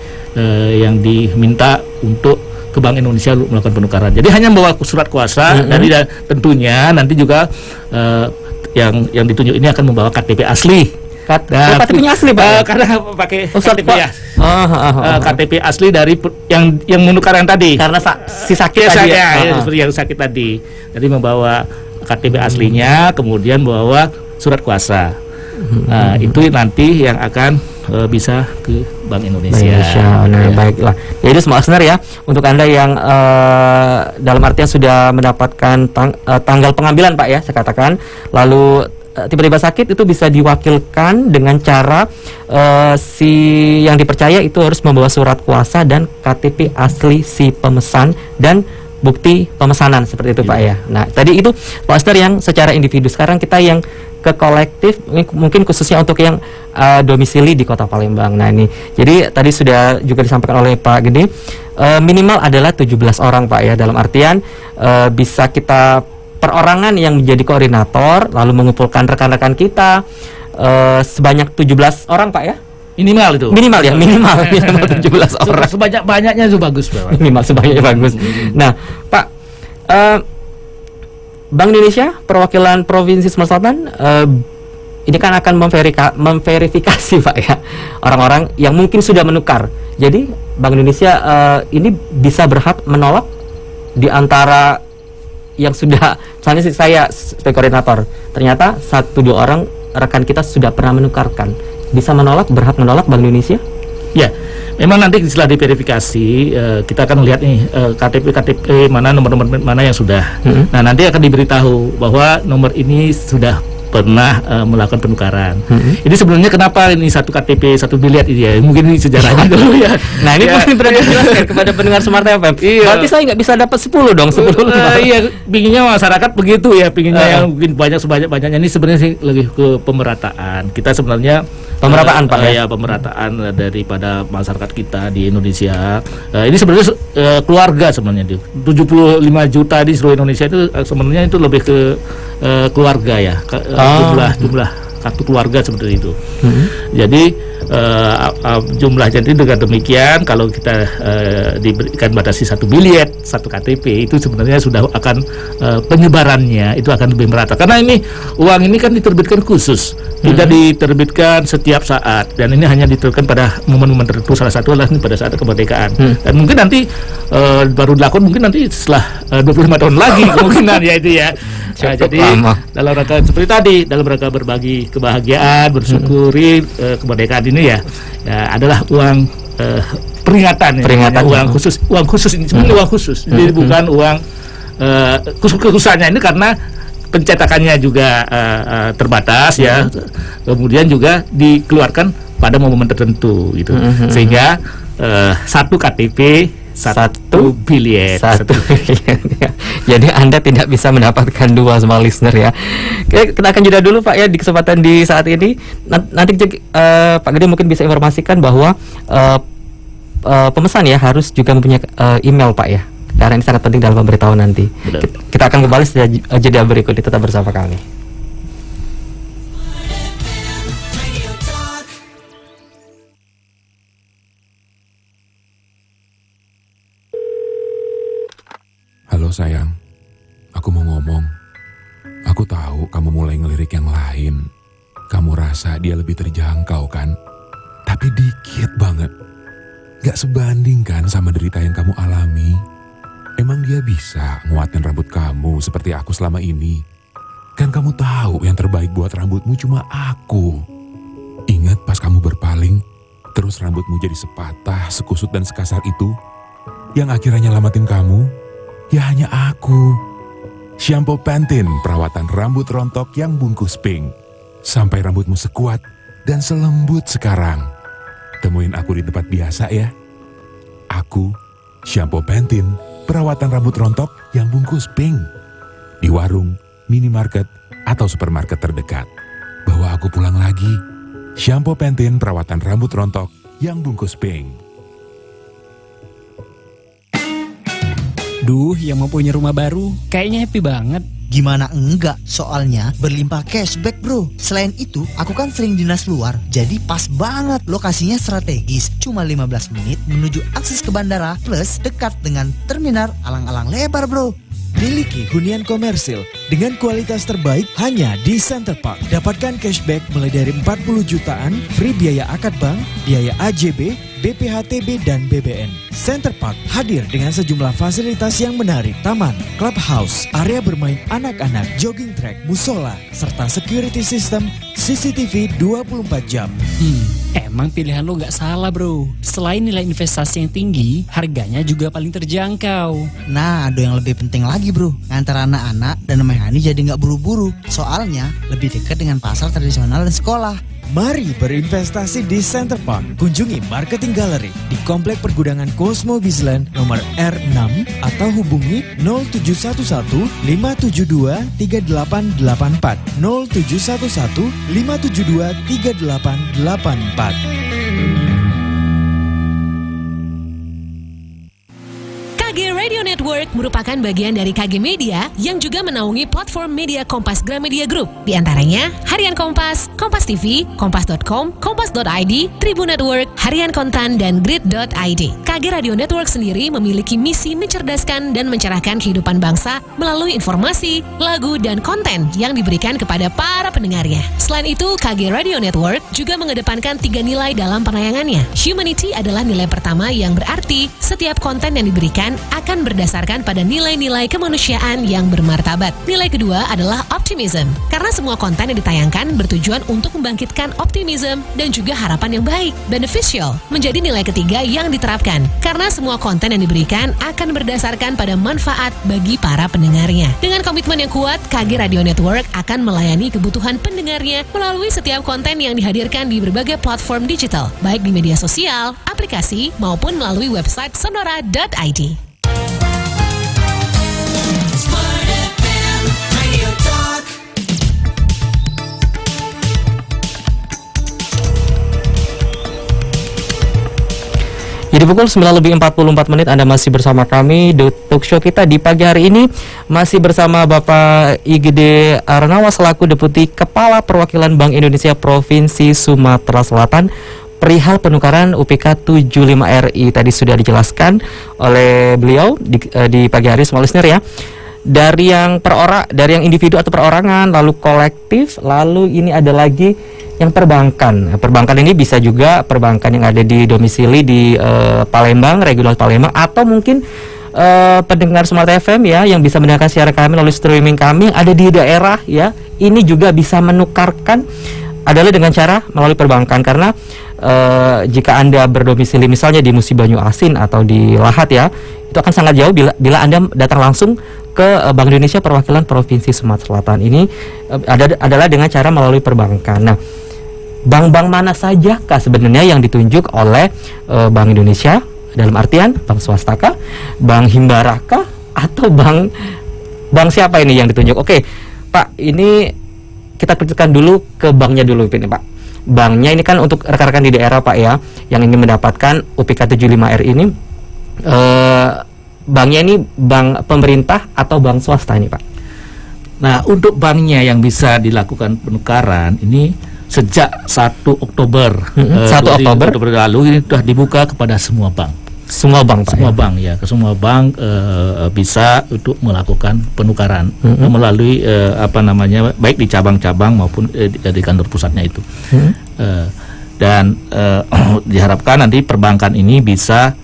yang diminta untuk ke Bank Indonesia melakukan penukaran. Jadi hanya membawa surat kuasa, dan tentunya nanti juga yang ditunjuk ini akan membawa KTP asli. KTP-nya asli Pak? Karena pakai KTP ya. KTP asli dari yang menukar yang tadi. Karena si sakit tadi ya. Seperti yang sakit tadi. Jadi membawa KTP aslinya, kemudian membawa surat kuasa. Itu nanti yang akan bisa ke Bank Indonesia. Nah, baiklah. Jadi semua listener ya, untuk Anda yang dalam artian sudah mendapatkan tanggal pengambilan Pak ya, saya katakan, lalu tiba-tiba sakit, itu bisa diwakilkan dengan cara si yang dipercaya itu harus membawa surat kuasa dan KTP asli si pemesan dan bukti pemesanan, seperti itu Pak ya. Nah, tadi itu Pak Oster yang secara individu. Sekarang kita yang ke kolektif, mungkin khususnya untuk yang domisili di Kota Palembang. Nah ini, jadi tadi sudah juga disampaikan oleh Pak Gede, minimal adalah 17 orang Pak ya, dalam artian bisa kita perorangan yang menjadi koordinator, lalu mengumpulkan rekan-rekan kita sebanyak 17 orang Pak ya? Minimal itu. Minimal 17 orang. Sebanyak-banyaknya itu bagus Pak. Minimal sebanyak bagus. Nah Pak, Bank Indonesia perwakilan Provinsi Sumatera Selatan ini kan akan memverifikasi Pak ya, orang-orang yang mungkin sudah menukar. Jadi Bank Indonesia ini bisa berhak menolak di antara yang sudah, misalnya saya sebagai koordinator, ternyata 1-2 orang rekan kita sudah pernah menukarkan, bisa menolak, berhak menolak Bank Indonesia? Ya, memang nanti setelah diverifikasi kita akan melihat nih KTP mana, nomor-nomor mana yang sudah. Nah nanti akan diberitahu bahwa nomor ini sudah pernah melakukan penukaran. Ini sebenarnya kenapa ini satu KTP satu biliet ini ya? Mungkin ini sejarahnya dulu ya. Nah ini mungkin perlu dijelaskan kepada pendengar Smart FM. Berarti saya nggak bisa dapat 10 dong, 10 iya, pinginnya masyarakat begitu ya, pinginnya yang mungkin banyak sebanyak-banyaknya. Ini sebenarnya sih lebih ke pemerataan. Kita sebenarnya pemerataan Pak ya, pemerataan daripada masyarakat kita di Indonesia. Ini sebenarnya keluarga sebenarnya, 75 juta di seluruh Indonesia itu sebenarnya itu lebih ke keluarga ya. Jumlah kartu keluarga seperti itu. Jadi jumlah, jadi dengan demikian kalau kita diberikan batasi 1 biliet 1 KTP, itu sebenarnya sudah akan penyebarannya itu akan lebih merata, karena ini uang ini kan diterbitkan khusus, tidak diterbitkan setiap saat, dan ini hanya diterbitkan pada momen-momen tertentu. Salah satu adalah pada saat kemerdekaan, dan mungkin nanti baru dilakukan mungkin nanti setelah 25 tahun lagi kemungkinan ya itu ya. Nah, jadi dalam rangka seperti tadi, dalam rangka berbagi kebahagiaan, bersyukuri kemerdekaan ini ya adalah uang peringatan ya, uang khusus ini sebenarnya uang khusus, jadi bukan uang khususannya ini karena pencetakannya juga terbatas ya, kemudian juga dikeluarkan pada momen tertentu gitu, sehingga 1 KTP 1 biliet. Jadi Anda tidak bisa mendapatkan 2 small listener ya. Kita akan jeda dulu Pak ya di kesempatan di saat ini. Nanti Pak Gede mungkin bisa informasikan bahwa pemesan ya harus juga mempunyai email Pak ya, karena ini sangat penting dalam pemberitahuan nanti. Kita akan kembali setelah jeda berikut ini, tetap bersama kami. Halo sayang, aku mau ngomong. Aku tahu kamu mulai ngelirik yang lain. Kamu rasa dia lebih terjangkau kan? Tapi dikit banget. Gak sebanding kan sama derita yang kamu alami. Emang dia bisa nguatin rambut kamu seperti aku selama ini? Kan kamu tahu yang terbaik buat rambutmu cuma aku. Ingat pas kamu berpaling, terus rambutmu jadi sepatah, sekusut dan sekasar itu? Yang akhirnya nyelamatin kamu? Ya hanya aku. Shampoo Pantene, perawatan rambut rontok yang bungkus pink. Sampai rambutmu sekuat dan selembut sekarang. Temuin aku di tempat biasa ya. Aku, shampoo Pantene, perawatan rambut rontok yang bungkus pink. Di warung, minimarket, atau supermarket terdekat. Bawa aku pulang lagi. Shampoo Pantene perawatan rambut rontok yang bungkus pink. Duh, yang mau punya rumah baru, kayaknya happy banget. Gimana enggak, soalnya berlimpah cashback bro. Selain itu, aku kan sering dinas luar, jadi pas banget. Lokasinya strategis, cuma 15 menit menuju akses ke bandara, plus dekat dengan terminal alang-alang lebar bro. Miliki hunian komersil dengan kualitas terbaik hanya di Center Park. Dapatkan cashback mulai dari 40 jutaan, free biaya akad bank, biaya AJB, BPHTB, dan BBN. Center Park hadir dengan sejumlah fasilitas yang menarik. Taman, clubhouse, area bermain anak-anak, jogging track, musola, serta security system CCTV 24 jam. Emang pilihan lo gak salah bro. Selain nilai investasi yang tinggi, harganya juga paling terjangkau. Nah, ada yang lebih penting lagi bro. Ngantar anak-anak dan Mahani jadi gak buru-buru. Soalnya lebih dekat dengan pasar tradisional dan sekolah. Mari berinvestasi di Center Park. Kunjungi Marketing Gallery di Komplek Pergudangan Cosmo Wisland nomor R6 atau hubungi 0711 572 3884 0711 572 3884. KG Radio Network merupakan bagian dari KG Media yang juga menaungi platform media Kompas Gramedia Group. Di antaranya Harian Kompas, Kompas TV, Kompas.com, Kompas.id, Tribun Network, Harian Kontan, dan Grid.id. KG Radio Network sendiri memiliki misi mencerdaskan dan mencerahkan kehidupan bangsa melalui informasi, lagu, dan konten yang diberikan kepada para pendengarnya. Selain itu, KG Radio Network juga mengedepankan 3 nilai dalam penayangannya. Humanity adalah nilai pertama yang berarti setiap konten yang diberikan akan berdasarkan pada nilai-nilai kemanusiaan yang bermartabat. Nilai kedua adalah optimism, karena semua konten yang ditayangkan bertujuan untuk membangkitkan optimism dan juga harapan yang baik. Beneficial menjadi nilai ketiga yang diterapkan, karena semua konten yang diberikan akan berdasarkan pada manfaat bagi para pendengarnya. Dengan komitmen yang kuat, KG Radio Network akan melayani kebutuhan pendengarnya melalui setiap konten yang dihadirkan di berbagai platform digital, baik di media sosial, aplikasi, maupun melalui website sonora.id. Jadi pukul 9:44 Anda masih bersama kami. The Talk Show kita di pagi hari ini masih bersama Bapak IGD Arnawa selaku Deputi Kepala Perwakilan Bank Indonesia Provinsi Sumatera Selatan. Perihal penukaran UPK 75 RI tadi sudah dijelaskan oleh beliau di pagi hari semua listener ya. Dari yang dari yang individu atau perorangan, lalu kolektif, lalu ini ada lagi yang perbankan. Perbankan ini bisa juga perbankan yang ada di domisili di Palembang, regional Palembang, atau mungkin pendengar Smart FM ya yang bisa mendengarkan siaran kami melalui streaming kami yang ada di daerah ya. Ini juga bisa menukarkan adalah dengan cara melalui perbankan, karena jika Anda berdomisili misalnya di Musi Banyu Asin atau di Lahat ya, itu akan sangat jauh bila Anda datang langsung ke Bank Indonesia Perwakilan Provinsi Sumatera Selatan. Ini adalah dengan cara melalui perbankan. Nah, bank-bank mana saja kah sebenarnya yang ditunjuk oleh Bank Indonesia? Dalam artian bank swasta kah, bank himbara kah, atau bank siapa ini yang ditunjuk? Oke, Pak, ini kita kecilkan dulu ke banknya dulu ini, Pak. Banknya ini kan untuk rekan-rekan di daerah, Pak ya, yang ingin mendapatkan UPK 75R ini, banknya ini bank pemerintah atau bank swasta ini, Pak? Nah, untuk banknya yang bisa dilakukan penukaran ini sejak 1 Oktober 1 Oktober lalu ini sudah dibuka kepada semua bank. Semua bank, Pak. Semua bank ya, ke semua bank bisa untuk melakukan penukaran melalui baik di cabang-cabang maupun di kantor pusatnya itu. Dan diharapkan nanti perbankan ini bisa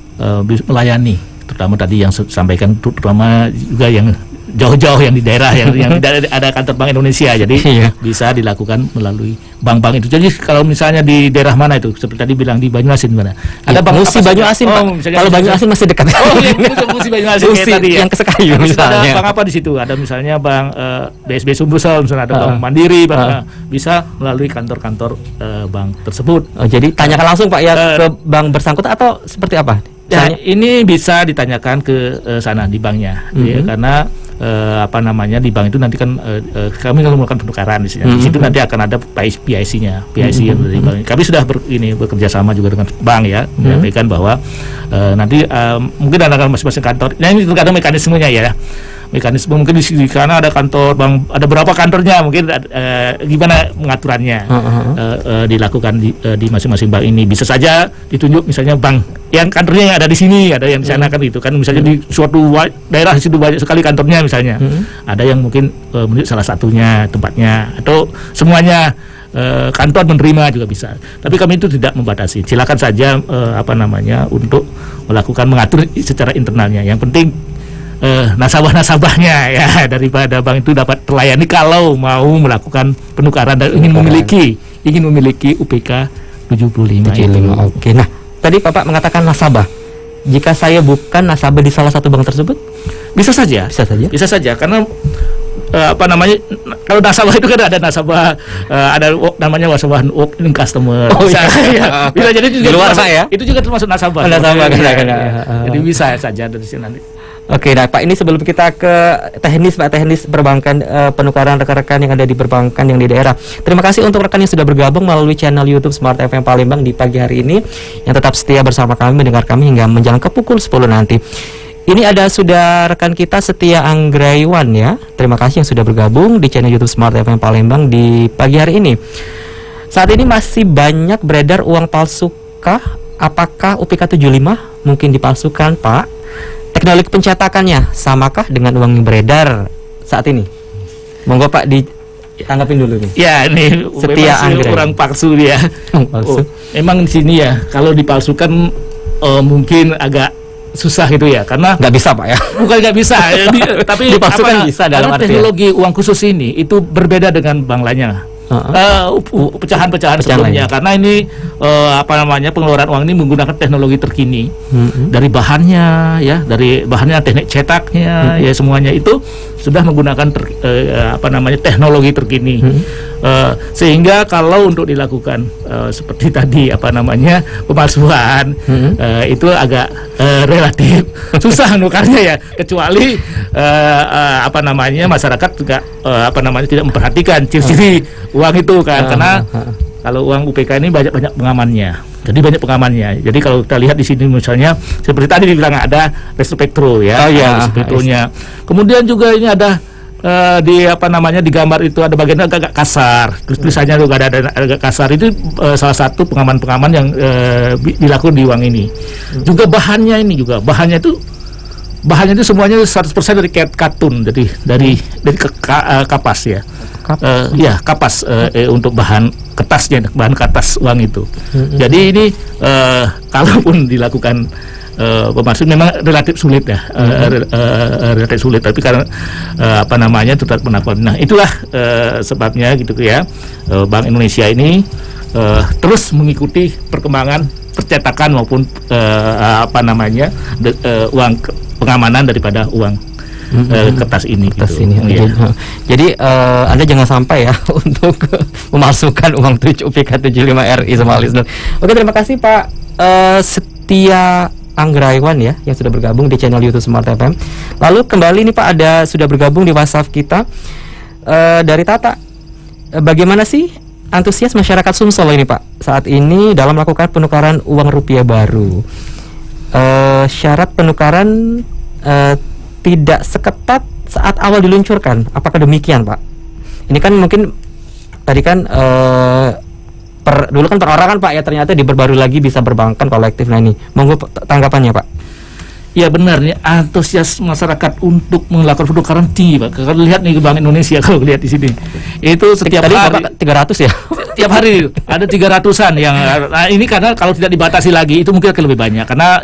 melayani, terutama tadi yang sampaikan, terutama juga yang jauh-jauh yang di daerah yang tidak ada kantor Bank Indonesia, jadi bisa dilakukan melalui bank-bank itu. Jadi kalau misalnya di daerah mana itu, seperti tadi bilang di Banyuasin mana? Ada bank Musi Banyuasin, Pak. Kalau Banyuasin masih dekat. Oh iya, Musi Banyuasin kayak tadi ya. Yang Kesekayu misalnya. Ada bank apa di situ? Ada misalnya bank BSB Sumbersel, misalnya ada bank Mandiri, bisa melalui kantor-kantor bank tersebut. Oh, jadi tanyakan langsung Pak ya ke bank bersangkutan atau seperti apa? Ya, ini bisa ditanyakan ke sana di banknya, ya, karena apa namanya di bank itu nanti kan kami kalau melakukan penukaran di sini, di situ nanti akan ada PIC-nya, PIC yang dari bank. Kami sudah bekerja sama juga dengan bank ya, menyampaikan bahwa nanti mungkin ada masing-masing kantor. Nah ini terkadang mekanismenya ya. Mekanisme mungkin di sana ada kantor bank, ada berapa kantornya, mungkin gimana pengaturannya dilakukan di masing-masing bank ini. Bisa saja ditunjuk misalnya bank yang kantornya yang ada di sini, ada yang di sana kan itu kan, misalnya di suatu daerah di situ banyak sekali kantornya misalnya, ada yang mungkin menunjuk salah satunya tempatnya atau semuanya. Kantor menerima juga bisa, tapi kami itu tidak membatasi. Silakan saja untuk melakukan mengatur secara internalnya. Yang penting nasabah-nasabahnya ya daripada bank itu dapat terlayani kalau mau melakukan penukaran dan ingin memiliki UPK 75. Oke. Nah, tadi Bapak mengatakan nasabah. Jika saya bukan nasabah di salah satu bank tersebut, bisa saja karena kalau nasabah itu kan ada nasabah ada namanya walk-in customer. Bisa jadi juga luar Pak ya. Itu juga termasuk nasabah. Jadi bisa saja dari sini nanti. Oke, nah Pak, ini sebelum kita ke teknis perbankan, penukaran rekan-rekan yang ada di perbankan yang di daerah. Terima kasih untuk rekan yang sudah bergabung melalui channel YouTube Smart FM Palembang di pagi hari ini, yang tetap setia bersama kami, mendengar kami hingga menjelang ke pukul 10 nanti. Ini ada sudah rekan kita Setia Anggraiwan ya. Terima kasih yang sudah bergabung di channel YouTube Smart FM Palembang di pagi hari ini. Saat ini masih banyak beredar uang palsu kah? Apakah UPK 75 mungkin dipalsukan, Pak? Teknologi pencetakannya samakah dengan uang yang beredar saat ini? Monggo Pak ditanggapin dulu nih. Ya, ini Setia Anggraiwan. Orang palsu dia. Emang di sini ya, kalau dipalsukan mungkin agak susah gitu ya, karena nggak bisa Pak ya. Bukan nggak bisa, tapi dipalsukan bisa dalam arti teknologi uang khusus ini itu berbeda dengan bank lainnya. Pecahan-pecahan sebelumnya, karena ini pengeluaran uang ini menggunakan teknologi terkini, dari bahannya ya, teknik cetaknya ya, semuanya itu sudah menggunakan teknologi terkini. Sehingga kalau untuk dilakukan seperti tadi pemalsuan itu agak relatif susah nukarnya ya, kecuali masyarakat juga tidak memperhatikan ciri-ciri uang itu kan, karena kalau uang UPK ini banyak pengamannya. Jadi kalau kita lihat di sini misalnya seperti tadi dibilang ada respektro ya, respektronya. Kemudian juga ini ada di gambar itu ada bagian agak kasar, tulisannya juga ada agak kasar. Itu salah satu pengaman yang dilakukan di uang ini. Juga bahannya itu semuanya 100% dari katun, jadi dari kapas ya. Kapas untuk bahan kertas uang itu. Jadi ini kalaupun dilakukan pemalsuan memang relatif sulit ya, relatif sulit. Tapi karena tetap penaklukan. Nah itulah sebabnya gitu ya, Bank Indonesia ini terus mengikuti perkembangan percetakan maupun uang pengamanan daripada uang kertas ini. Jadi Anda jangan sampai ya untuk memasukkan uang UPK 75 RI sama listener. Oke, terima kasih Pak Setia Anggraiwan ya, yang sudah bergabung di channel YouTube Smart FM. Lalu kembali nih Pak, sudah bergabung di WhatsApp kita dari Tata. Bagaimana sih antusias masyarakat Sumsel ini Pak saat ini dalam melakukan penukaran uang rupiah baru? Syarat penukaran tidak seketat saat awal diluncurkan. Apakah demikian Pak? Ini kan mungkin tadi kan dulu kan perorangan Pak ya, ternyata diperbarui lagi bisa perbankan kolektif. Nah ini monggo tanggapannya Pak. Ya benar nih, antusias masyarakat untuk melakukan penukaran tinggi Pak. Kalau lihat nih Bank Indonesia, kalau lihat di sini itu setiap tadi hari 300 ya. tiap hari ada 300-an yang. Nah, ini karena kalau tidak dibatasi lagi itu mungkin akan lebih banyak. Karena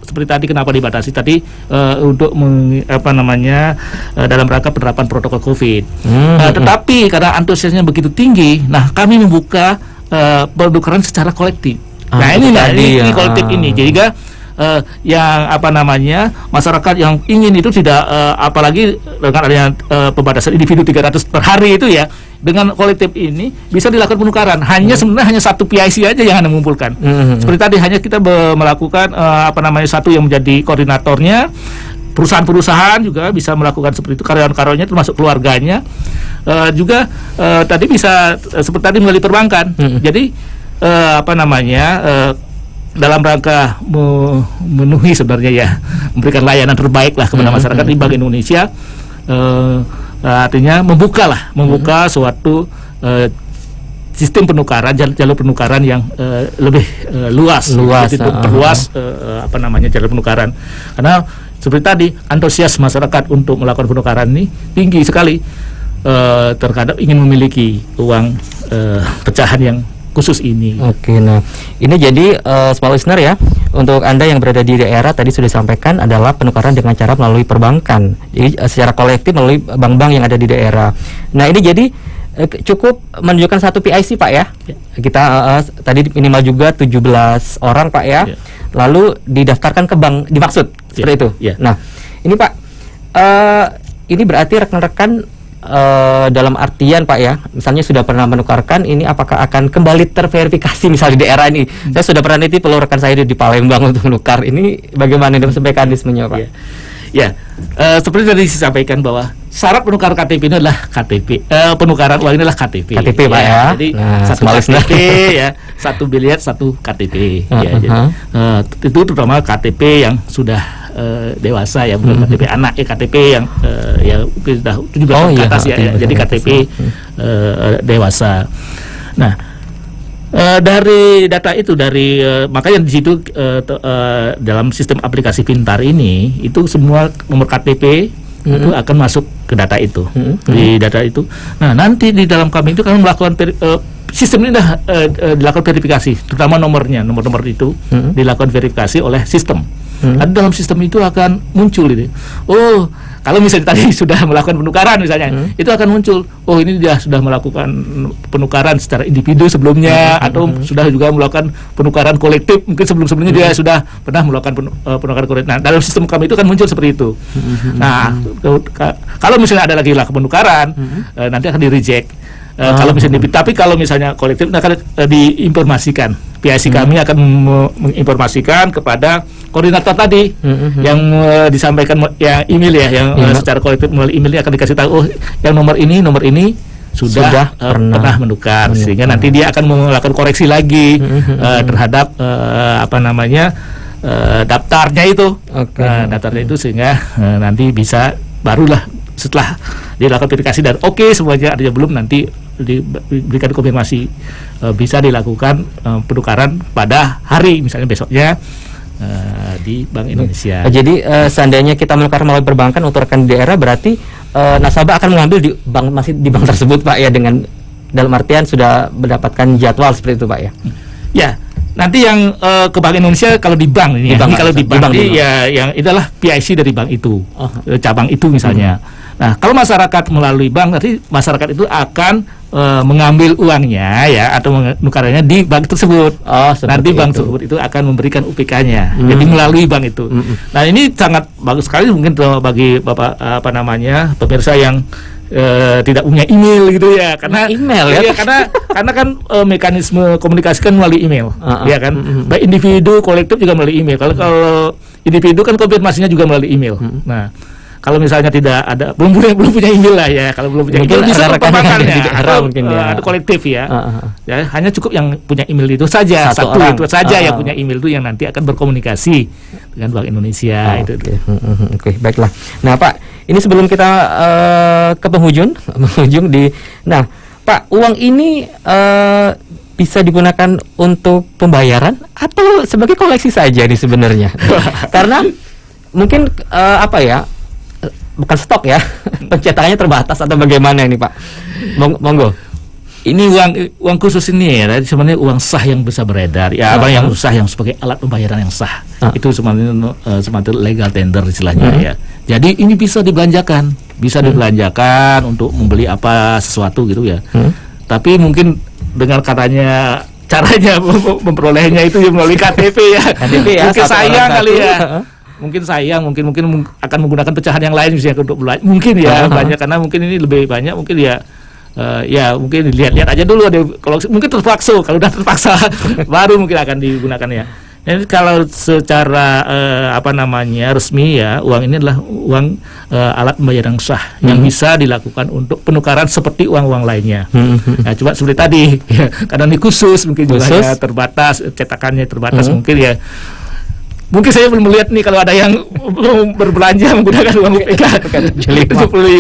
seperti tadi kenapa dibatasi tadi untuk dalam rangka penerapan protokol COVID. Tetapi karena antusiasnya begitu tinggi, nah kami membuka penukaran secara kolektif. Ini kolektif ini. Jadi yang masyarakat yang ingin itu tidak apalagi dengan adanya pembatasan individu 300 per hari itu ya, dengan kolektif ini bisa dilakukan penukaran. Sebenarnya hanya satu PIC aja yang Anda mengumpulkan. Seperti tadi hanya kita melakukan satu yang menjadi koordinatornya. Perusahaan-perusahaan juga bisa melakukan seperti itu, karyawan-karyawannya termasuk keluarganya. Juga tadi bisa seperti tadi melalui perbankan. Jadi dalam rangka memenuhi sebenarnya ya, memberikan layanan terbaik lah kepada masyarakat di Bank Indonesia, artinya membuka suatu sistem penukaran, jalur penukaran yang lebih luas perluas jalur penukaran. Karena seperti tadi antusias masyarakat untuk melakukan penukaran ini tinggi sekali, terkadang ingin memiliki uang pecahan yang khusus ini. Oke, nah ini jadi small listener ya, untuk Anda yang berada di daerah tadi sudah disampaikan adalah penukaran dengan cara melalui perbankan, jadi secara kolektif melalui bank-bank yang ada di daerah. Nah ini jadi cukup menunjukkan satu PIC Pak ya. Kita tadi minimal juga 17 orang Pak ya. Lalu didaftarkan ke bank dimaksud seperti itu. Nah ini Pak, ini berarti rekan-rekan dalam artian Pak ya, misalnya sudah pernah menukarkan, ini apakah akan kembali terverifikasi misal di daerah ini? Saya sudah pernah nitip rekan saya di Palembang untuk menukar. Ini bagaimana mekanismenya Pak? Seperti tadi disampaikan bahwa syarat penukaran KTP ini adalah KTP, penukaran uang ini adalah KTP. KTP Pak ya. Jadi satu KTP ya, satu biliet, satu KTP. Jadi itu terutama KTP yang sudah dewasa ya, bukan KTP anak ya, KTP yang sudah 17 tahun ke atas ya, jadi KTP dewasa. Nah, dari data itu makanya di situ dalam sistem aplikasi pintar ini itu semua nomor KTP itu akan masuk ke data itu, di data itu. Nah, nanti di dalam kami itu kami melakukan sistem ini dilakukan verifikasi, terutama nomor itu dilakukan verifikasi oleh sistem. Ada dalam sistem itu akan muncul ini. Oh, kalau misalnya tadi sudah melakukan penukaran misalnya, itu akan muncul. Oh, ini dia sudah melakukan penukaran secara individu sebelumnya, atau sudah juga melakukan penukaran kolektif. Mungkin sebelumnya dia sudah pernah melakukan penukaran kolektif. Nah, dalam sistem kami itu kan muncul seperti itu. Nah, kalau misalnya ada lagi penukaran, nanti akan di-reject. Kalau misalnya tapi kalau misalnya kolektif akan diinformasikan. PIC kami akan menginformasikan kepada koordinator tadi yang disampaikan ya email ya, yang secara kolektif melalui email akan dikasih tahu, oh yang nomor ini sudah pernah menukar, sehingga nanti dia akan melakukan koreksi lagi terhadap daftarnya itu. Daftarnya itu sehingga nanti bisa barulah setelah dilakukan verifikasi dan semuanya ada belum, nanti diberikan konfirmasi bisa dilakukan penukaran pada hari misalnya besoknya di Bank Indonesia. Jadi seandainya kita menukar melalui perbankan untuk rekan di daerah, berarti nasabah akan mengambil di bank tersebut Pak ya, dengan dalam artian sudah mendapatkan jadwal seperti itu Pak ya. Ya, nanti yang ke Bank Indonesia kalau di bank ini, kalau di bank ini ya yang itulah PIC dari bank itu, cabang itu misalnya. Nah, kalau masyarakat melalui bank, nanti masyarakat itu akan mengambil uangnya ya, atau menukarnya di bank tersebut. Nanti bank tersebut itu akan memberikan UPK-nya. Jadi melalui bank itu. Nah, ini sangat bagus sekali mungkin bagi Bapak pemirsa yang tidak punya email gitu ya, karena email ya, karena kan mekanisme komunikasi kan melalui email, ya kan, baik individu kolektif juga melalui email. Kalau individu kan konfirmasinya juga melalui email. Nah, kalau misalnya tidak ada, belum punya email lah ya, kalau belum punya email bisa perbankannya atau kolektif ya. Ya, hanya cukup yang punya email itu saja, satu itu saja yang punya email itu yang nanti akan berkomunikasi dengan Bank Indonesia. Oke, baiklah. Nah Pak, ini sebelum kita ke penghujung nah Pak, uang ini bisa digunakan untuk pembayaran atau sebagai koleksi saja nih sebenarnya? Karena mungkin bukan stok ya, pencetakannya terbatas atau bagaimana ini Pak? Monggo. Ini uang khusus ini ya, sebenarnya uang sah yang bisa beredar. Ya, apa yang sah yang sebagai alat pembayaran yang sah. Itu sebenarnya semacam legal tender istilahnya ya. Jadi ini bisa dibelanjakan, untuk membeli apa sesuatu gitu ya. Tapi mungkin dengan caranya memperolehnya itu melalui KTP ya. Mungkin sayang kali ya. Mungkin sayang, mungkin akan menggunakan pecahan yang lain misalnya untuk belanja. Mungkin ya banyak, karena mungkin ini lebih banyak mungkin ya. Ya mungkin lihat aja dulu, kalau mungkin terpaksa, kalau udah terpaksa baru mungkin akan digunakan ya. Jadi kalau secara resmi ya, uang ini adalah uang alat pembayaran sah yang bisa dilakukan untuk penukaran seperti uang-uang lainnya. Nah, coba seperti tadi ya, karena ini khusus mungkin jumlahnya terbatas, cetakannya terbatas mungkin ya. Mungkin saya belum melihat nih kalau ada yang belum berbelanja menggunakan uang UPK 75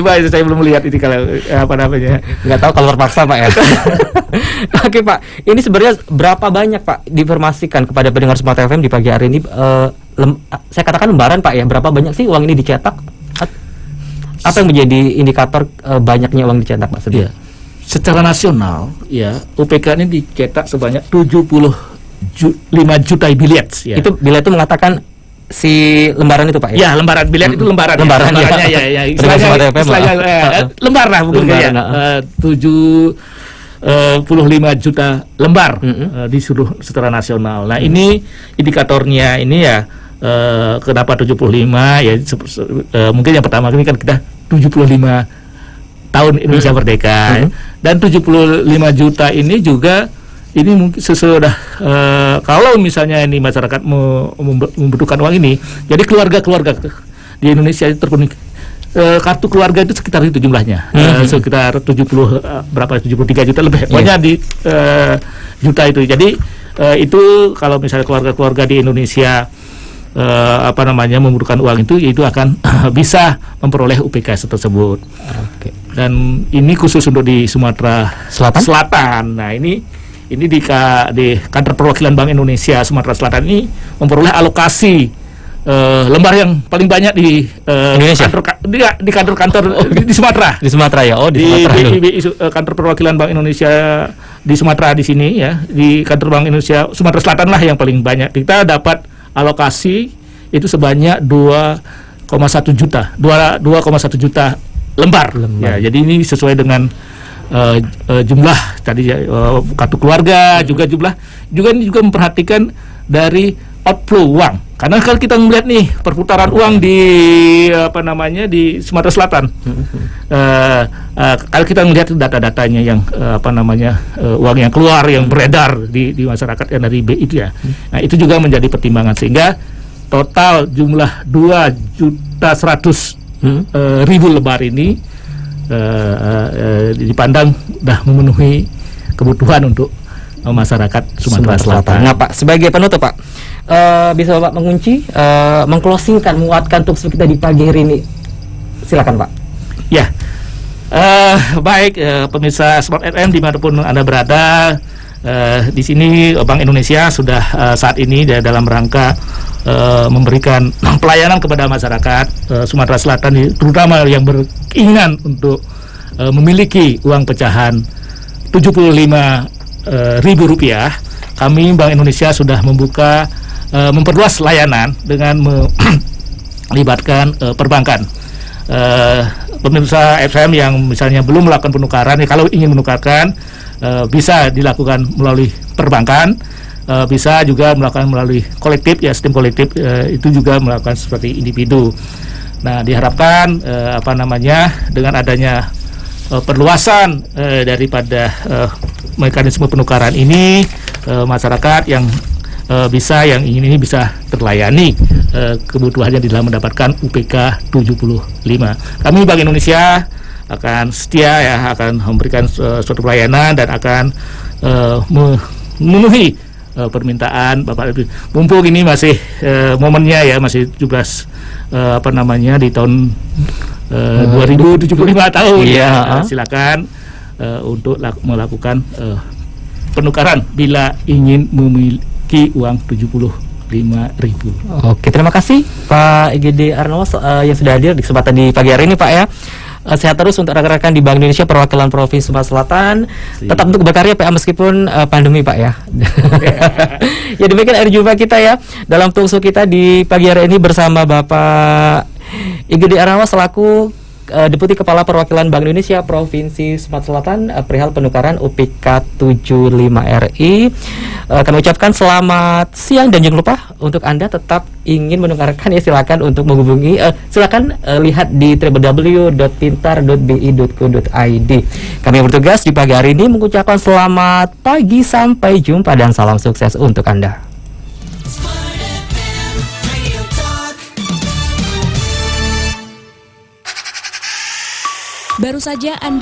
itu saya belum melihat ini kalau nggak tahu kalau terpaksa Pak ya. Oke Pak, ini sebenarnya berapa banyak Pak diinformasikan kepada pendengar Smart FM di pagi hari ini, saya katakan lembaran Pak ya, berapa banyak sih uang ini dicetak? Apa yang menjadi indikator banyaknya uang dicetak Pak sebenarnya? Secara nasional ya, UPK ini dicetak sebanyak 5 juta bilet ya. Itu bilet itu mengatakan si lembaran itu Pak ya? Ya, lembaran bilet itu lembarannya ya. Istilahnya lembar lah mungkin ya. 75 juta lembar di seluruh secara nasional. Nah, ini indikatornya ini ya, kenapa 75 ya, mungkin yang pertama ini kan kita 75 tahun Indonesia merdeka dan 75 juta ini juga ini mungkin sesudah kalau misalnya ini masyarakat membutuhkan uang ini, jadi keluarga di Indonesia itu terpenuhi. Kartu keluarga itu sekitar itu jumlahnya, sekitar 73 juta lebih, pokoknya di juta itu. Jadi itu kalau misalnya keluarga di Indonesia membutuhkan uang itu akan bisa memperoleh UPK tersebut. Dan ini khusus untuk di Sumatera Selatan. Nah, ini di kantor perwakilan Bank Indonesia Sumatera Selatan ini memperoleh alokasi lembar yang paling banyak di Indonesia, di kantor-kantor di Sumatera. Di Sumatera ya, di Sumatera. Kantor perwakilan Bank Indonesia di Sumatera di sini ya, di kantor Bank Indonesia Sumatera Selatan lah yang paling banyak. Kita dapat alokasi itu sebanyak 2,1 juta lembar. Ya, jadi ini sesuai dengan jumlah tadi kartu keluarga, juga ini juga memperhatikan dari outflow uang, karena kalau kita melihat nih perputaran uang di di Sumatera Selatan, kalau kita melihat data-datanya yang uang yang keluar yang beredar di masyarakat yang dari BI itu ya, nah itu juga menjadi pertimbangan sehingga total jumlah 2.100.000 lembar ini dipandang sudah memenuhi kebutuhan untuk masyarakat Sumatera Selatan. Nah Pak, sebagai penutup Pak, bisa Bapak mengunci, mengclosingkan, menguatkan untuk kita di pagi hari ini. Silakan Pak. Ya, baik pemirsa Smart FM dimanapun Anda berada, di sini Bank Indonesia sudah saat ini dalam rangka memberikan pelayanan kepada masyarakat Sumatera Selatan, terutama yang berkeinginan untuk memiliki uang pecahan Rp75.000. Kami Bank Indonesia sudah memperluas layanan dengan melibatkan perbankan. Pemirsa FM yang misalnya belum melakukan penukaran, kalau ingin menukarkan bisa dilakukan melalui perbankan. Bisa juga melakukan melalui kolektif ya, sistem kolektif itu juga melakukan seperti individu. Nah, diharapkan dengan adanya perluasan daripada mekanisme penukaran ini, masyarakat yang ingin ini bisa terlayani kebutuhannya di dalam mendapatkan UPK 75. Kami Bank Indonesia akan setia ya, akan memberikan suatu pelayanan dan akan memenuhi permintaan Bapak Ibu. Mumpung ini masih momennya ya, masih 17 di tahun 2075 tahun. Iya. Silakan untuk melakukan penukaran bila ingin memiliki uang 75.000. Oke, terima kasih Pak IGD Arnawas yang sudah hadir di kesempatan di pagi hari ini Pak ya. Sehat terus untuk rekan-rekan di Bank Indonesia perwakilan Provinsi Sumatera Selatan. Tetap untuk berkarya Pak meskipun pandemi Pak ya. Ya demikian akhir jumpa kita ya dalam talkshow kita di pagi hari ini bersama Bapak Igede Arawa selaku Deputi Kepala Perwakilan Bank Indonesia Provinsi Sumatera Selatan perihal penukaran UPK 75 RI. Kami ucapkan selamat siang dan jangan lupa untuk Anda tetap ingin menukarkan ya silakan untuk menghubungi silakan lihat di www.pintar.bi.co.id. Kami yang bertugas di pagi hari ini mengucapkan selamat pagi, sampai jumpa dan salam sukses untuk Anda. Baru saja Anda